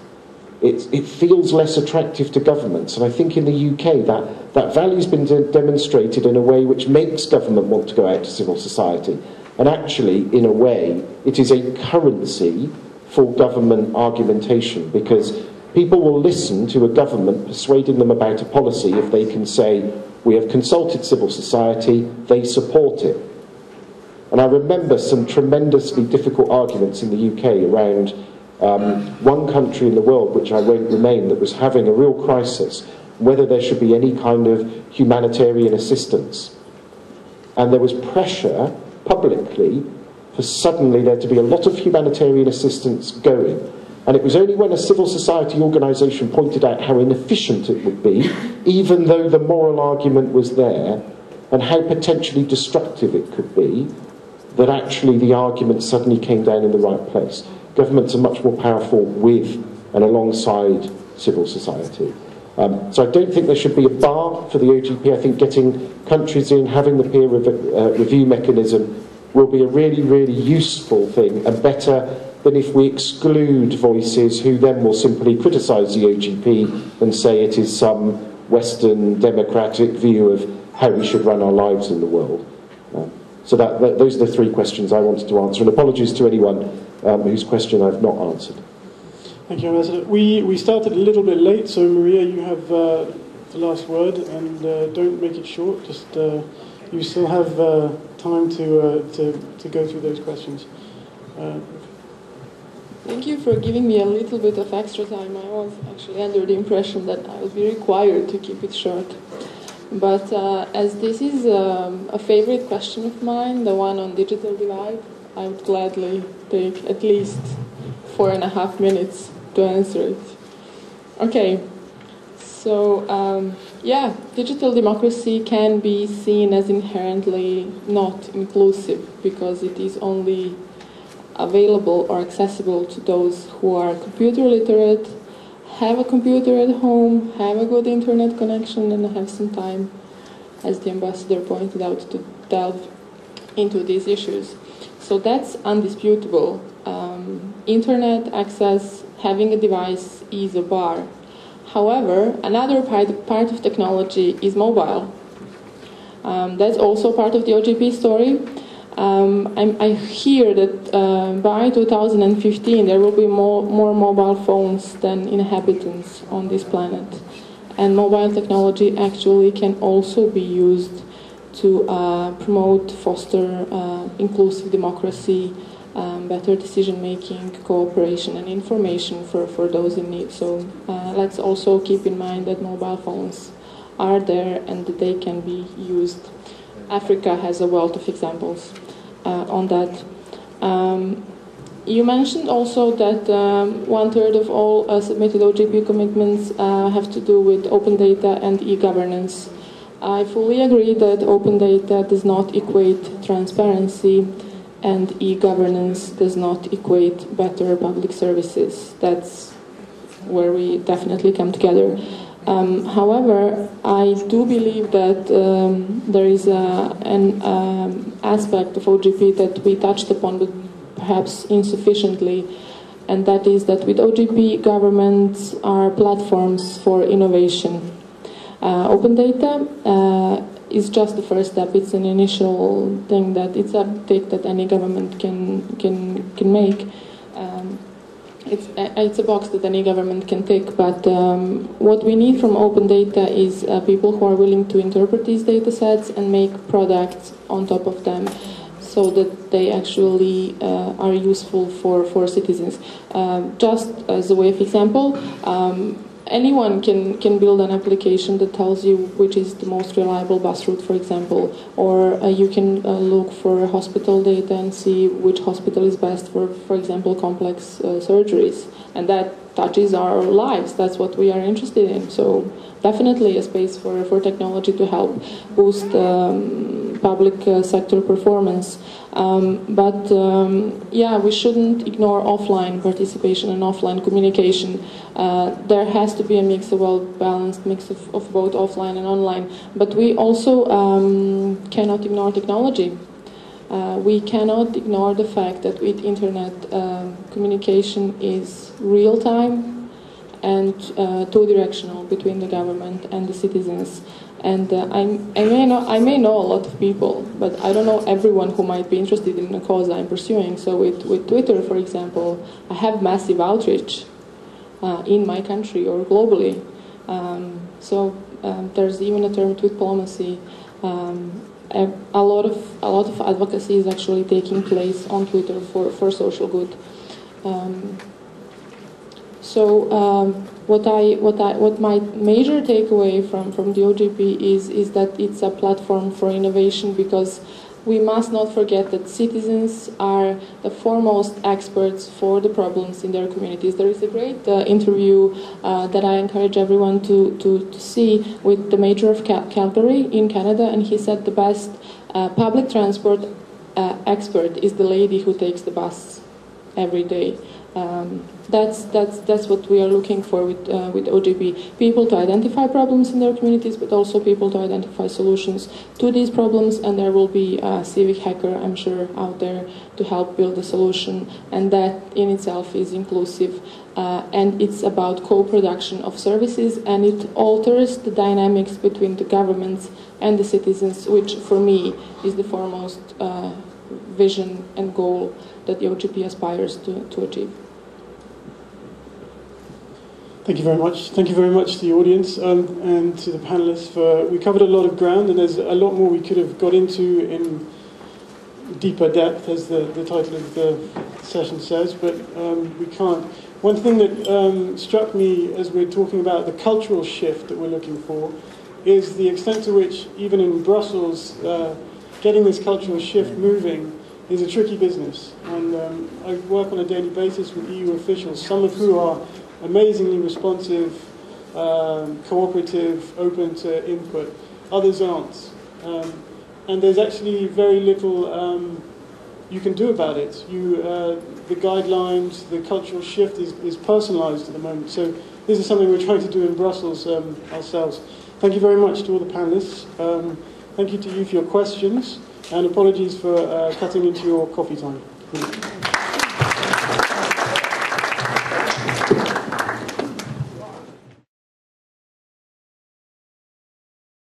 it feels less attractive to governments. And I think in the UK that value's been demonstrated in a way which makes government want to go out to civil society. And actually, in a way, it is a currency for government argumentation, because people will listen to a government persuading them about a policy if they can say, we have consulted civil society, they support it. And I remember some tremendously difficult arguments in the UK around one country in the world, which I won't name, that was having a real crisis, whether there should be any kind of humanitarian assistance. And there was pressure publicly for suddenly there to be a lot of humanitarian assistance going. And it was only when a civil society organisation pointed out how inefficient it would be, even though the moral argument was there, and how potentially destructive it could be, that actually the argument suddenly came down in the right place. Governments are much more powerful with and alongside civil society. So I don't think there should be a bar for the OGP. I think getting countries in, having the peer review mechanism will be a really, really useful thing, and better than if we exclude voices who then will simply criticise the OGP and say it is some Western democratic view of how we should run our lives in the world. So those are the three questions I wanted to answer, and apologies to anyone whose question I've not answered. Thank you, Ambassador. We started a little bit late, so Marija, you have the last word, and don't make it short. Just you still have time to go through those questions. Thank you for giving me a little bit of extra time. I was actually under the impression that I would be required to keep it short. But as this is a favorite question of mine, the one on digital divide, I would gladly take at least 4.5 minutes to answer it. Okay, so yeah, digital democracy can be seen as inherently not inclusive because it is only available or accessible to those who are computer literate, have a computer at home, have a good internet connection, and have some time, as the ambassador pointed out, to delve into these issues. So that's undisputable. Internet access, having a device is a bar. However, another part of technology is mobile. That's also part of the OGP story. I hear that by 2015 there will be more mobile phones than inhabitants on this planet. And mobile technology actually can also be used to promote, foster inclusive democracy, better decision-making, cooperation and information for those in need. So let's also keep in mind that mobile phones are there and that they can be used. Africa has a wealth of examples on that. You mentioned also that 1/3 of all submitted OGP commitments have to do with open data and e-governance. I fully agree that open data does not equate transparency and e-governance does not equate better public services. That's where we definitely come together. However, I do believe that there is an aspect of OGP that we touched upon, but perhaps insufficiently, and that is that with OGP, governments are platforms for innovation. Open data is just the first step. It's an initial thing that it's a take that any government can make. It's a box that any government can tick, but what we need from open data is people who are willing to interpret these data sets and make products on top of them so that they actually are useful for citizens. Just as a way of example, anyone can build an application that tells you which is the most reliable bus route, for example, or you can look for hospital data and see which hospital is best for example, complex surgeries. And that touches our lives. That's what we are interested in. So definitely a space for technology to help boost public sector performance. Yeah, we shouldn't ignore offline participation and offline communication. There has to be a mix, a well-balanced mix of both offline and online. But we also cannot ignore technology. We cannot ignore the fact that with internet communication is real-time and two-directional between the government and the citizens. And I may know a lot of people, but I don't know everyone who might be interested in the cause I'm pursuing. So with Twitter, for example, I have massive outreach in my country or globally. There's even a term, tweet diplomacy. A lot of advocacy is actually taking place on Twitter for social good. What my major takeaway from the OGP is that it's a platform for innovation, because we must not forget that citizens are the foremost experts for the problems in their communities. There is a great interview that I encourage everyone to see with the mayor of Calgary in Canada, and he said the best public transport expert is the lady who takes the bus every day. That's what we are looking for with OGP. People to identify problems in their communities, but also people to identify solutions to these problems, and there will be a civic hacker, I'm sure, out there to help build a solution, and that in itself is inclusive. And it's about co-production of services, and it alters the dynamics between the governments and the citizens, which for me is the foremost vision and goal that the OGP aspires to achieve. Thank you very much. Thank you very much to the audience and to the panelists. We covered a lot of ground, and there's a lot more we could have got into in deeper depth, as the title of the session says, but we can't. One thing that struck me as we're talking about the cultural shift that we're looking for is the extent to which, even in Brussels, getting this cultural shift moving is a tricky business. And I work on a daily basis with EU officials, some of who are amazingly responsive, cooperative, open to input. Others aren't. And there's actually very little you can do about it. The guidelines, the cultural shift is personalised at the moment. So this is something we're trying to do in Brussels ourselves. Thank you very much to all the panellists. Thank you to you for your questions, and apologies for cutting into your coffee time.